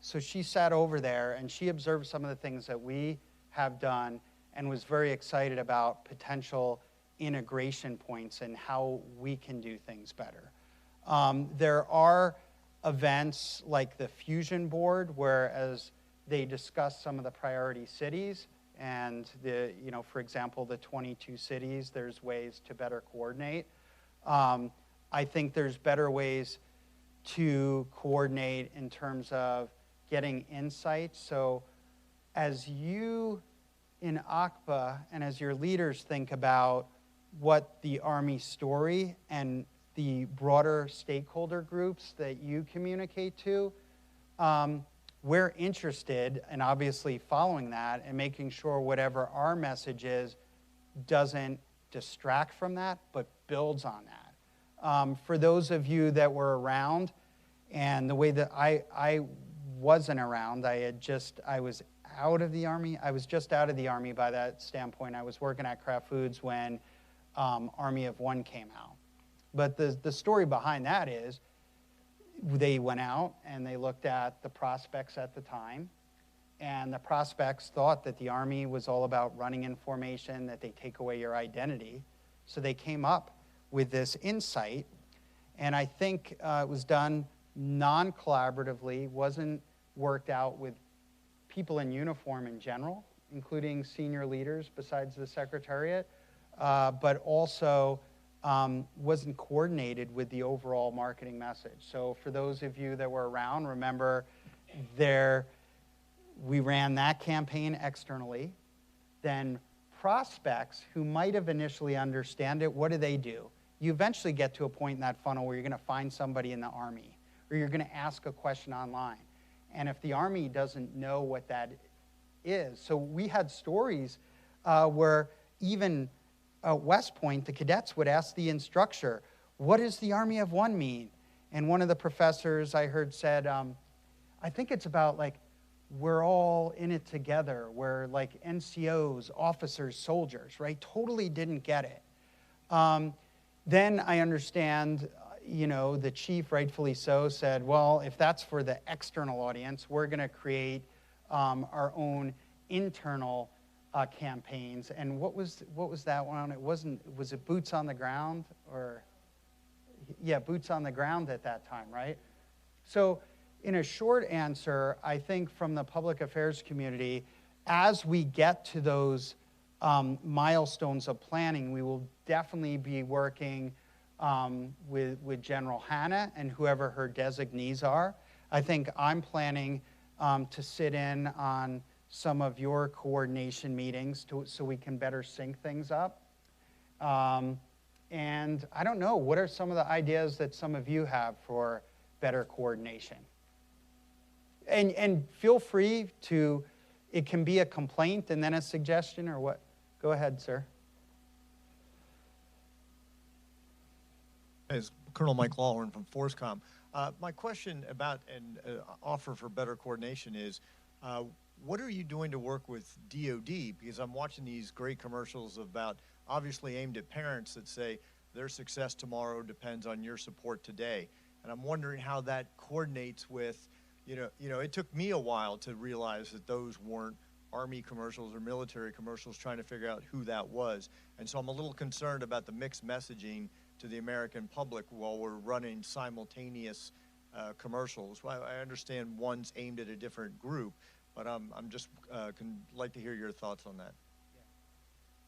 So she sat over there and she observed some of the things that we have done and was very excited about potential integration points and how we can do things better. There are events like the Fusion Board, where as they discuss some of the priority cities and for example, the 22 cities, there's ways to better coordinate. I think there's better ways to coordinate in terms of getting insights. So as you in ACPA and as your leaders think about what the Army story and the broader stakeholder groups that you communicate to, we're interested in obviously following that and making sure whatever our message is doesn't distract from that, but builds on that. For those of you that were around, and the way that I wasn't around, I was out of the Army. I was just out of the Army by that standpoint. I was working at Kraft Foods when Army of One came out. But the story behind that is they went out and they looked at the prospects at the time, and the prospects thought that the Army was all about running in formation, that they take away your identity. So they came up with this insight, and I think it was done non-collaboratively, wasn't worked out with people in uniform in general, including senior leaders besides the Secretariat, but also wasn't coordinated with the overall marketing message. So for those of you that were around, remember we ran that campaign externally. Then prospects who might have initially understand it, what do? You eventually get to a point in that funnel where you're going to find somebody in the Army, or you're going to ask a question online. And if the Army doesn't know what that is, so we had stories where even at West Point, the cadets would ask the instructor, what does the Army of One mean? And one of the professors I heard said, I think it's about like, we're all in it together. We're like NCOs, officers, soldiers, right? Totally didn't get it. Then I understand, the chief, rightfully so, said, well, if that's for the external audience, we're going to create our own internal campaigns. And what was that one? Was it Boots on the Ground? Or, yeah, Boots on the Ground at that time, right? So in a short answer, I think from the public affairs community, as we get to those milestones of planning, we will definitely be working with General Hanna and whoever her designees are. I think I'm planning to sit in on some of your coordination meetings so we can better sync things up. And I don't know, what are some of the ideas that some of you have for better coordination? And feel free to, it can be a complaint and then a suggestion or what. Go ahead, sir. As Colonel Mike Lawhorn from FORSCOM. My question about an offer for better coordination is, what are you doing to work with DOD? Because I'm watching these great commercials about, obviously aimed at parents that say their success tomorrow depends on your support today. And I'm wondering how that coordinates with, it took me a while to realize that those weren't Army commercials or military commercials, trying to figure out who that was. And so I'm a little concerned about the mixed messaging to the American public while we're running simultaneous commercials. Well, I understand one's aimed at a different group, but I'm just like to hear your thoughts on that.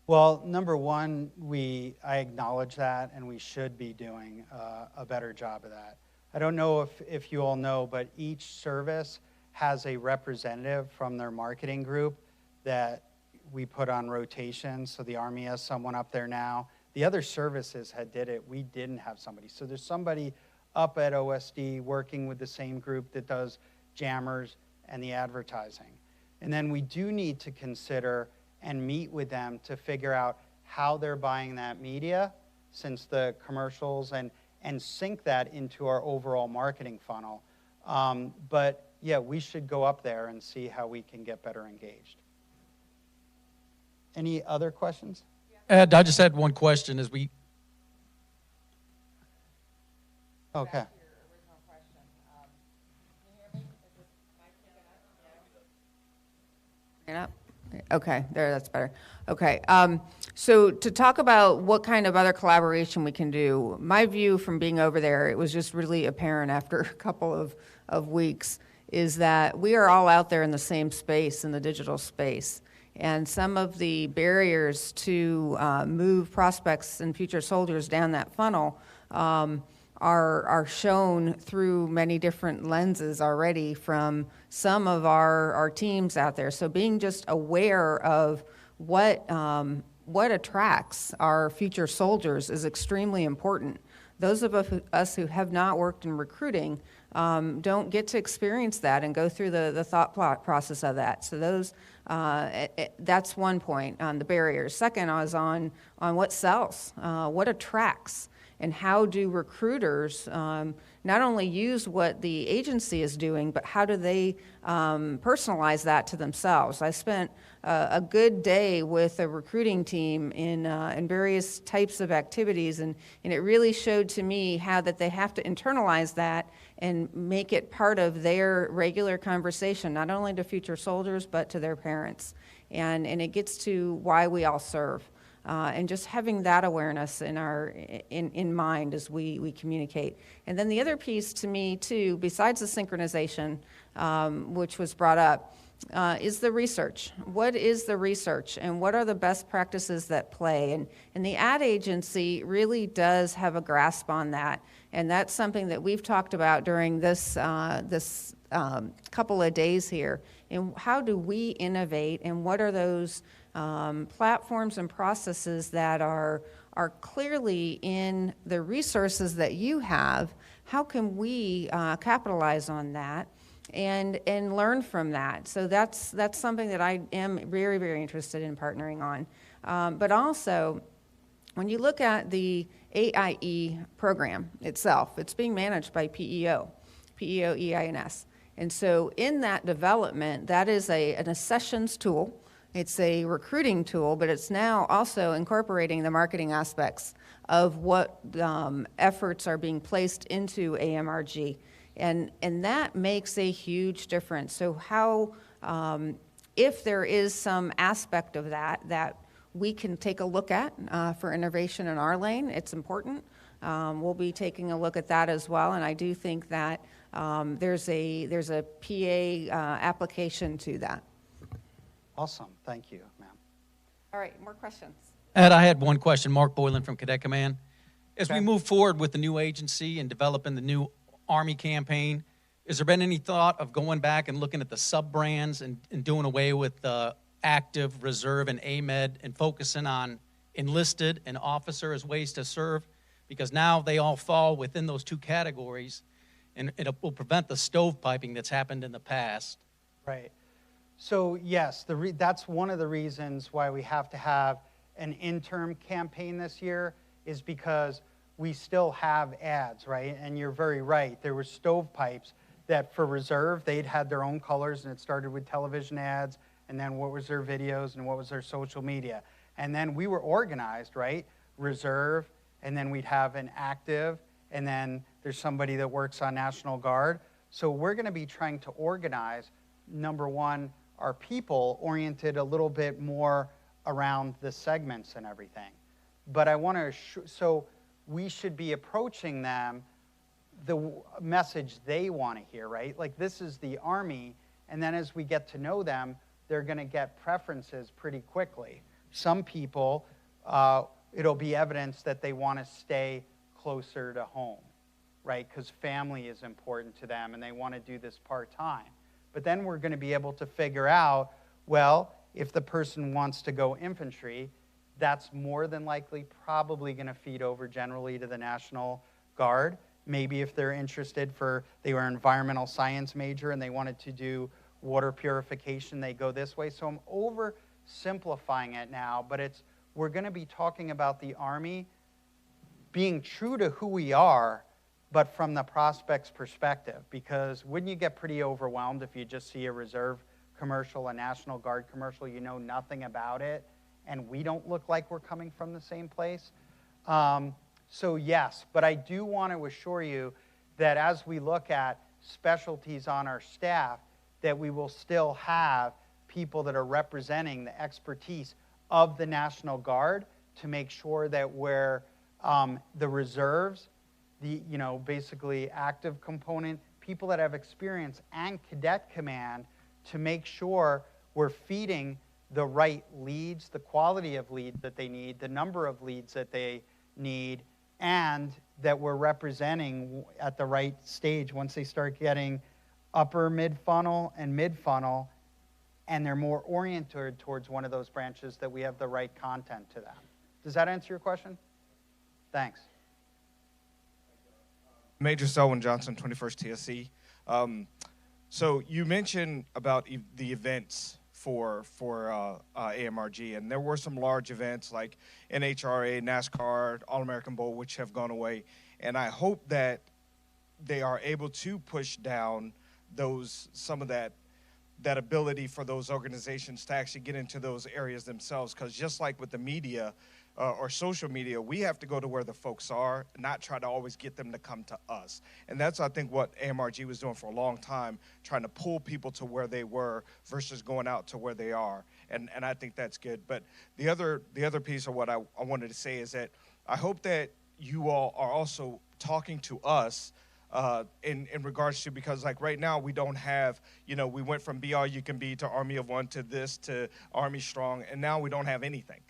Well, number one, I acknowledge that, and we should be doing a better job of that. I don't know if you all know, but each service has a representative from their marketing group that we put on rotation. So the Army has someone up there now. The other services did it. We didn't have somebody. So there's somebody up at OSD working with the same group that does jammers and the advertising. And then we do need to consider and meet with them to figure out how they're buying that media since the commercials and sync that into our overall marketing funnel. But yeah, we should go up there and see how we can get better engaged. Any other questions? Ed, I just had one question as we, Okay. Okay, there, that's better. Okay, so to talk about what kind of other collaboration we can do, my view from being over there, it was just really apparent after a couple of weeks, is that we are all out there in the same space, in the digital space. And some of the barriers to move prospects and future soldiers down that funnel are shown through many different lenses already from some of our teams out there. So being just aware of what attracts our future soldiers is extremely important. Those of us who have not worked in recruiting don't get to experience that and go through the thought process of that. So those that's one point on the barriers. Second is on what sells, what attracts, and how do recruiters not only use what the agency is doing, but how do they personalize that to themselves? I spent a good day with a recruiting team in various types of activities, and it really showed to me how that they have to internalize that and make it part of their regular conversation, not only to future soldiers, but to their parents. And it gets to why we all serve. And just having that awareness in mind as we communicate. And then the other piece to me, too, besides the synchronization, which was brought up, is the research. What is the research, and what are the best practices that play? And the ad agency really does have a grasp on that, and that's something that we've talked about during this couple of days here. And how do we innovate, and what are those platforms and processes that are clearly in the resources that you have? How can we capitalize on that and learn from that? So that's something that I am very, very interested in partnering on. But also, when you look at the AIE program itself, it's being managed by PEO EINS. And so in that development, that is an accessions tool. It's a recruiting tool, but it's now also incorporating the marketing aspects of what efforts are being placed into AMRG. And that makes a huge difference. So how, if there is some aspect of that we can take a look at for innovation in our lane, it's important. We'll be taking a look at that as well, and I do think that there's a PA application to that. Awesome. Thank you, ma'am. All right, more questions? Ed, I had one question. Mark Boylan from Cadet Command. As we Okay. move forward with the new agency and developing the new Army campaign, has there been any thought of going back and looking at the sub-brands and doing away with the active, reserve, and AMED and focusing on enlisted and officer as ways to serve? Because now they all fall within those two categories, and it will prevent the stovepiping that's happened in the past. Right. So yes, that's one of the reasons why we have to have an interim campaign this year, is because we still have ads, right? And you're very right. There were stovepipes that for reserve, they'd had their own colors, and it started with television ads, and then what was their videos, and what was their social media. And then we were organized, right? Reserve, and then we'd have an active, and then there's somebody that works on National Guard. So we're going to be trying to organize, number one, our people oriented a little bit more around the segments and everything. But I want to, so we should be approaching them the message they want to hear, right? Like, this is the Army, and then as we get to know them, they're going to get preferences pretty quickly. Some people, it'll be evidence that they want to stay closer to home, right? Because family is important to them, and they want to do this part-time. But then we're going to be able to figure out, well, if the person wants to go infantry, that's more than likely probably going to feed over generally to the National Guard. Maybe if they're interested they were an environmental science major and they wanted to do water purification, they go this way. So I'm oversimplifying it now, but it's we're going to be talking about the Army being true to who we are, but from the prospect's perspective. Because wouldn't you get pretty overwhelmed if you just see a reserve commercial, a National Guard commercial, you know nothing about it, and we don't look like we're coming from the same place? So yes, but I do want to assure you that as we look at specialties on our staff, that we will still have people that are representing the expertise of the National Guard to make sure that we're the reserves, the basically active component, people that have experience, and cadet command to make sure we're feeding the right leads, the quality of leads that they need, the number of leads that they need, and that we're representing at the right stage once they start getting upper mid-funnel and mid-funnel, and they're more oriented towards one of those branches, that we have the right content to them. Does that answer your question? Thanks. Major Selwyn Johnson, 21st TSC. So you mentioned about the events for AMRG, and there were some large events like NHRA, NASCAR, All-American Bowl, which have gone away. And I hope that they are able to push down some of that ability for those organizations to actually get into those areas themselves. Because just like with the media or social media, we have to go to where the folks are, not try to always get them to come to us. And that's, I think, what AMRG was doing for a long time, trying to pull people to where they were versus going out to where they are. And I think that's good. But the other piece of what I wanted to say is that I hope that you all are also talking to us in regards to, because like right now we don't have, we went from Be All You Can Be to Army of One to this to Army Strong, and now we don't have anything.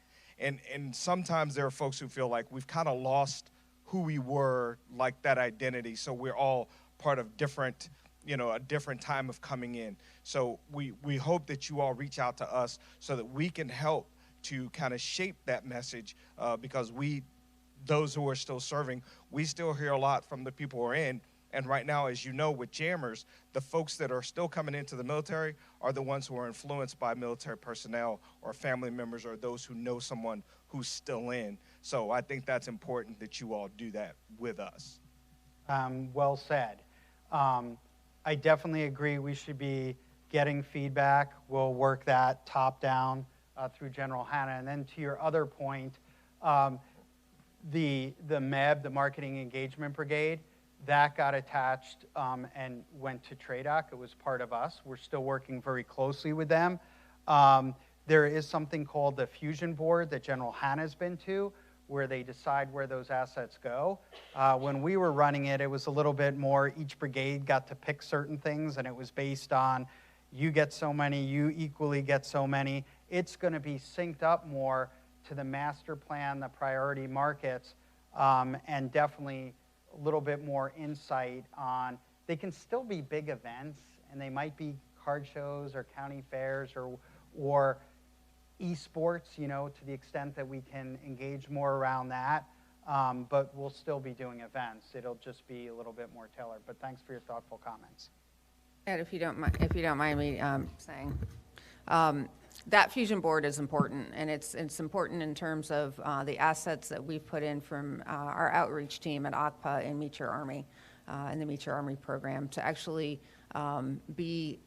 And sometimes there are folks who feel like we've kind of lost who we were, like that identity. So we're all part of different, a different time of coming in. So we hope that you all reach out to us so that we can help to kind of shape that message, because those who are still serving, we still hear a lot from the people who are in. And right now, as you know, with jammers, the folks that are still coming into the military are the ones who are influenced by military personnel or family members or those who know someone who's still in. So I think that's important that you all do that with us. Well said. I definitely agree we should be getting feedback. We'll work that top down through General Hanna. And then to your other point, the MEB, the Marketing Engagement Brigade, that got attached and went to TRADOC. It was part of us. We're still working very closely with them. There is something called the Fusion Board that General Hanna's been to, where they decide where those assets go. When we were running it, it was a little bit more, each brigade got to pick certain things, and it was based on, you get so many, you equally get so many. It's going to be synced up more to the master plan, the priority markets, and definitely a little bit more insight on, they can still be big events, and they might be card shows or county fairs or esports, to the extent that we can engage more around that. But we'll still be doing events. It'll just be a little bit more tailored. But thanks for your thoughtful comments. Ed, if you don't mind me saying, that fusion board is important, and it's important in terms of the assets that we've put in from our outreach team at OCPA and Meet Your Army and the Meet Your Army program to actually be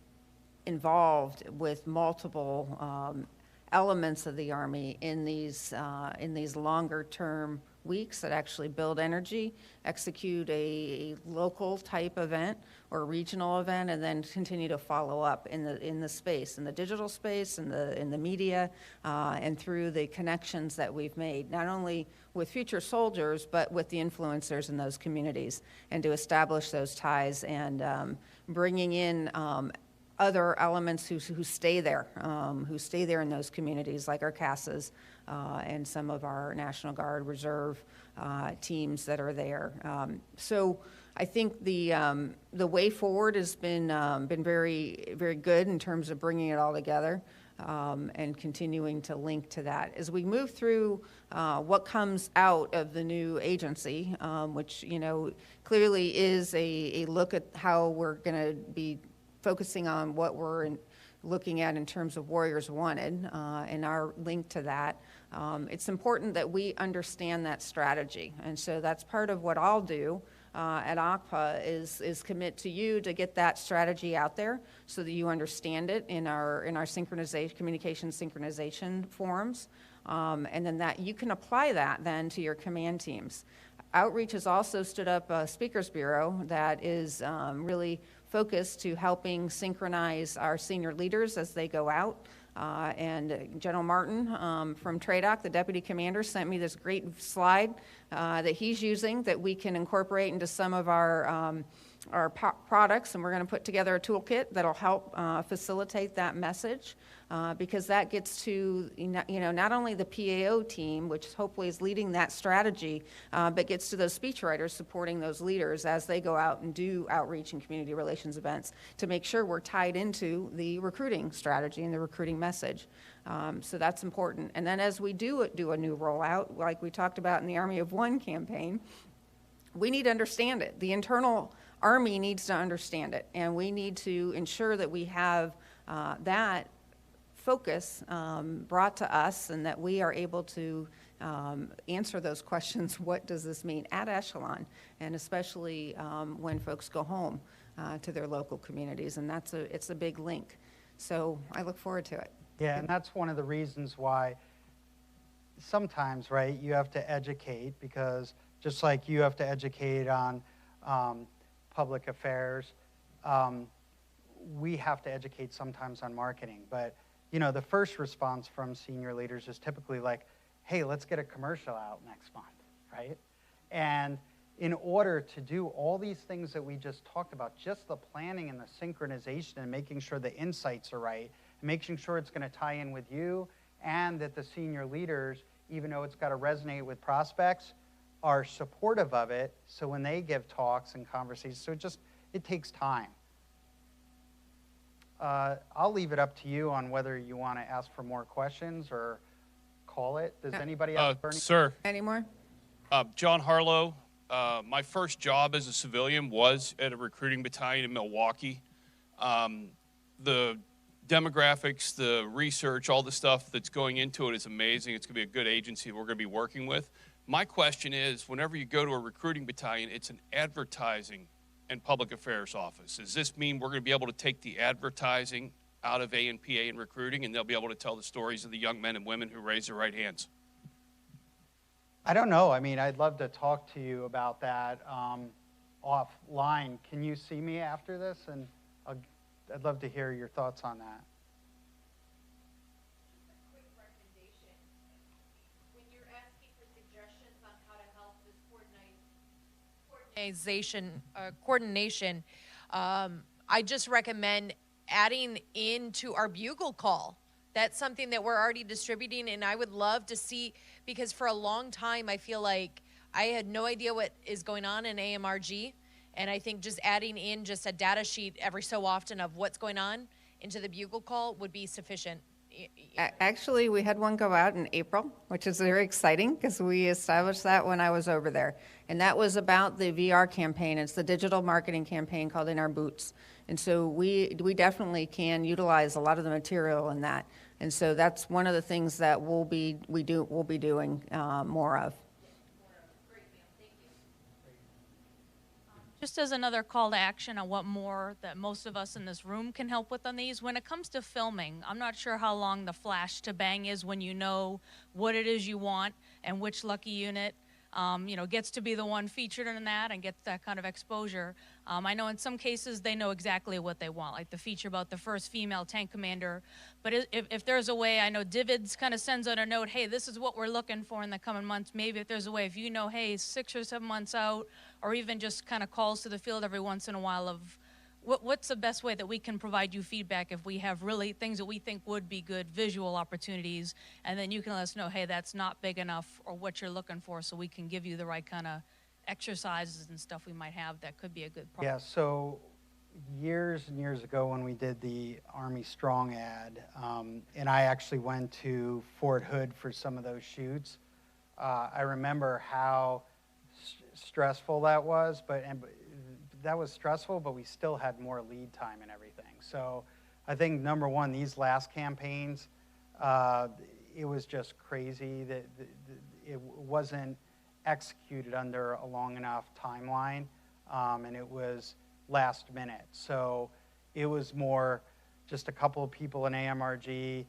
involved with multiple elements of the Army in these longer-term weeks that actually build energy, execute a local type event or regional event, and then continue to follow up in the space, in the digital space, in the media, and through the connections that we've made, not only with future soldiers, but with the influencers in those communities, and to establish those ties and bringing in other elements who stay there in those communities, like our CASAs and some of our National Guard Reserve teams that are there. So I think the way forward has been very, very good in terms of bringing it all together and continuing to link to that. As we move through what comes out of the new agency, which clearly is a look at how we're going to be focusing on what we're looking at in terms of Warriors Wanted and our link to that. It's important that we understand that strategy. And so that's part of what I'll do at ACPA is commit to you to get that strategy out there so that you understand it in our synchronization, communication synchronization forums. And then that you can apply that then to your command teams. Outreach has also stood up a speakers bureau that is really focused to helping synchronize our senior leaders as they go out. And General Martin from TRADOC, the deputy commander, sent me this great slide that he's using that we can incorporate into some of our products, and we're going to put together a toolkit that'll help facilitate that message because that gets to not only the PAO team, which hopefully is leading that strategy, but gets to those speechwriters supporting those leaders as they go out and do outreach and community relations events to make sure we're tied into the recruiting strategy and the recruiting message. So that's important. And then as we do a new rollout, like we talked about in the Army of One campaign, we need to understand it. The internal Army needs to understand it, and we need to ensure that we have that focus brought to us and that we are able to answer those questions. What does this mean at echelon, and especially when folks go home to their local communities, and it's a big link. So I look forward to it. Yeah, and that's one of the reasons why sometimes, right, you have to educate, because just like you have to educate on public affairs, we have to educate sometimes on marketing. But, the first response from senior leaders is typically like, hey, let's get a commercial out next month, right? And in order to do all these things that we just talked about, just the planning and the synchronization and making sure the insights are right, and making sure it's going to tie in with you, and that the senior leaders, even though it's got to resonate with prospects, are supportive of it, so when they give talks and conversations, so it takes time. I'll leave it up to you on whether you want to ask for more questions or call it. Does anybody have burning? Sir, Any more? John Harlow. My first job as a civilian was at a recruiting battalion in Milwaukee. The demographics, the research, all the stuff that's going into it is amazing. It's going to be a good agency we're going to be working with. My question is, whenever you go to a recruiting battalion, it's an advertising and public affairs office. Does this mean we're going to be able to take the advertising out of A&PA and recruiting, and they'll be able to tell the stories of the young men and women who raise their right hands? I don't know. I mean, I'd love to talk to you about that offline. Can you see me after this? And I'd love to hear your thoughts on that. Coordination, I just recommend adding into our bugle call. That's something that we're already distributing, and I would love to see, because for a long time I feel like I had no idea what is going on in AMRG, and I think just adding in just a data sheet every so often of what's going on into the bugle call would be sufficient. Actually, we had one go out in April, which is very exciting because we established that when I was over there. And that was about the VR campaign. It's the digital marketing campaign called In Our Boots. And so we definitely can utilize a lot of the material in that. And so that's one of the things that we'll be doing more of. Just as another call to action on what more that most of us in this room can help with on these, when it comes to filming, I'm not sure how long the flash to bang is when you know what it is you want and which lucky unit gets to be the one featured in that and gets that kind of exposure. I know in some cases they know exactly what they want, like the feature about the first female tank commander. But if there's a way, I know Divids kind of sends out a note, hey, this is what we're looking for in the coming months. Maybe if there's a way, if you know, hey, 6 or 7 months out, or even just kind of calls to the field every once in a while of what's the best way that we can provide you feedback if we have really things that we think would be good visual opportunities, and then you can let us know, hey, that's not big enough, or what you're looking for, so we can give you the right kind of exercises and stuff we might have that could be a good problem. Yeah, so years and years ago when we did the Army Strong ad, and I actually went to Fort Hood for some of those shoots, I remember how stressful that was, but that was stressful, but we still had more lead time and everything. So I think, number one, these last campaigns, it was just crazy that it wasn't executed under a long enough timeline, and it was last minute. So it was more just a couple of people in AMRG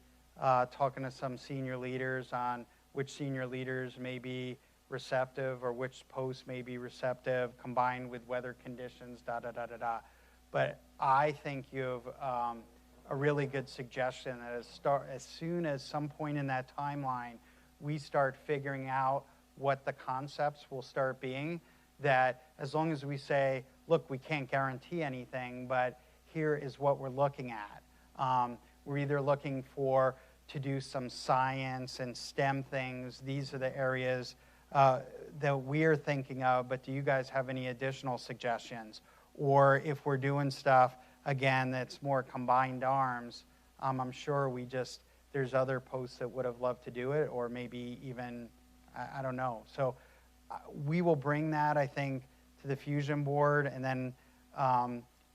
talking to some senior leaders on which senior leaders may be receptive or which posts may be receptive, combined with weather conditions, da-da-da-da-da. But I think you have a really good suggestion that as soon as some point in that timeline we start figuring out what the concepts will start being, that as long as we say, look, we can't guarantee anything, but here is what we're looking at. We're either looking to do some science and STEM things. These are the areas that we're thinking of, but do you guys have any additional suggestions? Or if we're doing stuff, again, that's more combined arms, I'm sure there's other posts that would have loved to do it, or maybe even, I don't know. So we will bring that, I think, to the Fusion Board, and then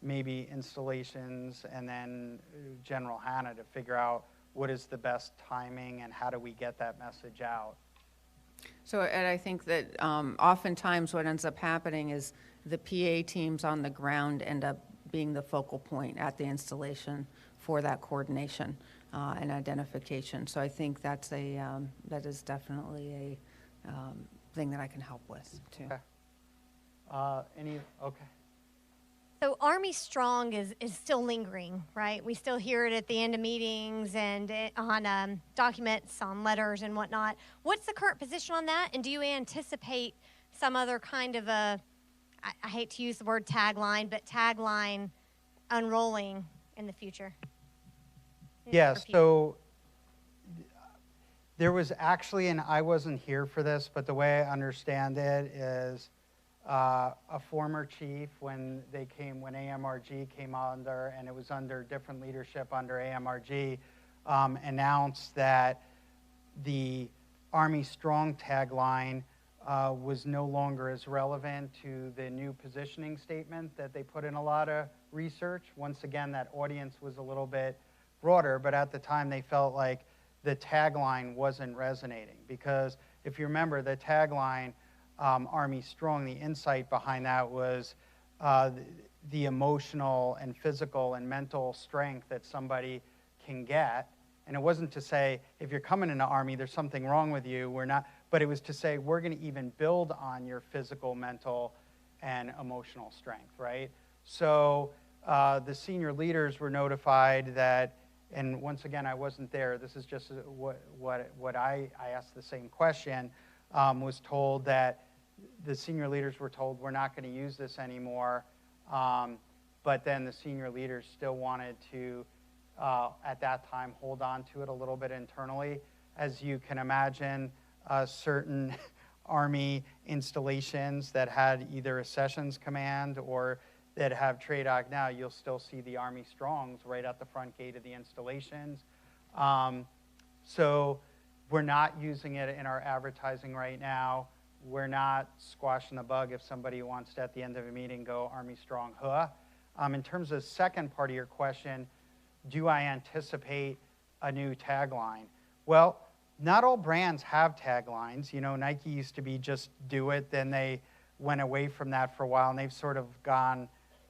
maybe installations, and then General Hanna to figure out what is the best timing and how do we get that message out. So, Ed, I think that oftentimes what ends up happening is the PA teams on the ground end up being the focal point at the installation for that coordination and identification. So I think that is definitely a thing that I can help with too. Okay. Okay. So Army Strong is still lingering, right? We still hear it at the end of meetings and on documents, on letters and whatnot. What's the current position on that? And do you anticipate some other kind of I hate to use the word tagline, but tagline unrolling in the future? Yes, so there was actually, and I wasn't here for this, but the way I understand it is a former chief, when AMRG came under, and it was under different leadership under AMRG, announced that the Army Strong tagline was no longer as relevant to the new positioning statement that they put in a lot of research. Once again, that audience was a little bit broader, but at the time they felt like the tagline wasn't resonating, because if you remember the tagline, Army Strong, the insight behind that was the emotional and physical and mental strength that somebody can get. And it wasn't to say, if you're coming into Army, there's something wrong with you, we're not, but it was to say, we're going to even build on your physical, mental, and emotional strength, right? So the senior leaders were notified that, and once again, I wasn't there, this is just what I asked the same question, was told that the senior leaders were told, we're not going to use this anymore, but then the senior leaders still wanted to, at that time, hold on to it a little bit internally. As you can imagine, certain Army installations that had either a sessions command or that have TRADOC now, you'll still see the Army Strongs right at the front gate of the installations. So we're not using it in our advertising right now. We're not squashing the bug if somebody wants to, at the end of a meeting, go Army Strong, huh? In terms of the second part of your question, do I anticipate a new tagline? Well, not all brands have taglines. You know, Nike used to be just do it, then they went away from that for a while, and they've sort of gone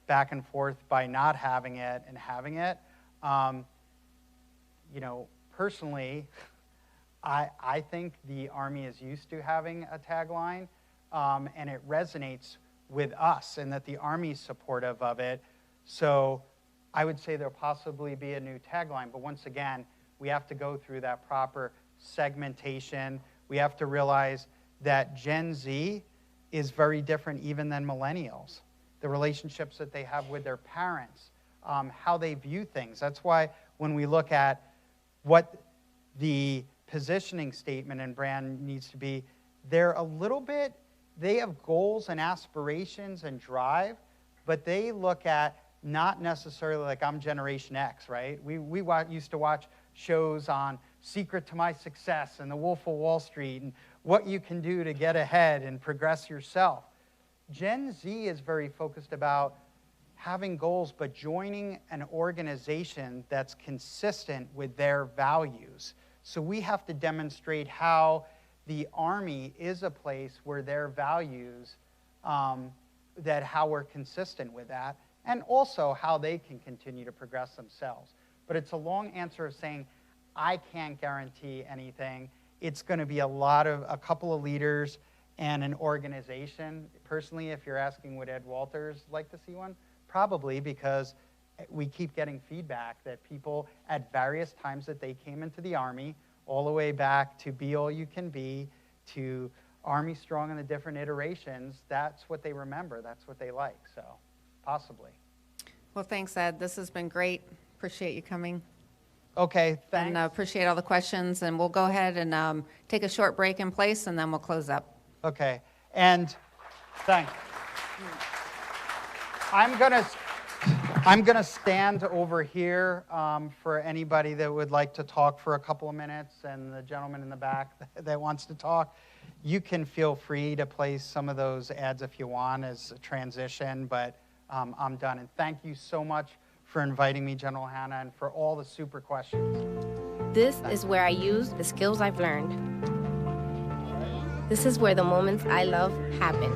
back and forth by not having it and having it. You know, personally, I think the Army is used to having a tagline, and it resonates with us, and that the Army is supportive of it. So I would say there'll possibly be a new tagline, but once again, we have to go through that proper segmentation. We have to realize that Gen Z is very different even than millennials. The relationships that they have with their parents, how they view things. That's why when we look at what the positioning statement and brand needs to be, they're a little bit, they have goals and aspirations and drive, but they look at not necessarily like I'm Generation X, right? We used to watch shows on Secret to My Success and The Wolf of Wall Street and what you can do to get ahead and progress yourself. Gen Z is very focused about having goals, but joining an organization that's consistent with their values. So we have to demonstrate how the Army is a place where their values, that how we're consistent with that, and also how they can continue to progress themselves. But it's a long answer of saying, I can't guarantee anything. It's going to be a couple of leaders and an organization. Personally, if you're asking would Ed Walters like to see one, probably, because we keep getting feedback that people at various times that they came into the Army, all the way back to Be All You Can Be, to Army Strong in the different iterations, that's what they remember, that's what they like, so possibly. Well, thanks, Ed. This has been great. Appreciate you coming. Okay, thanks. And appreciate all the questions, and we'll go ahead and take a short break in place, and then we'll close up. Okay, and thanks. I'm gonna stand over here for anybody that would like to talk for a couple of minutes, and the gentleman in the back that wants to talk. You can feel free to play some of those ads if you want as a transition, but I'm done. And thank you so much for inviting me, General Hanna, and for all the super questions. This is where I use the skills I've learned. This is where the moments I love happen.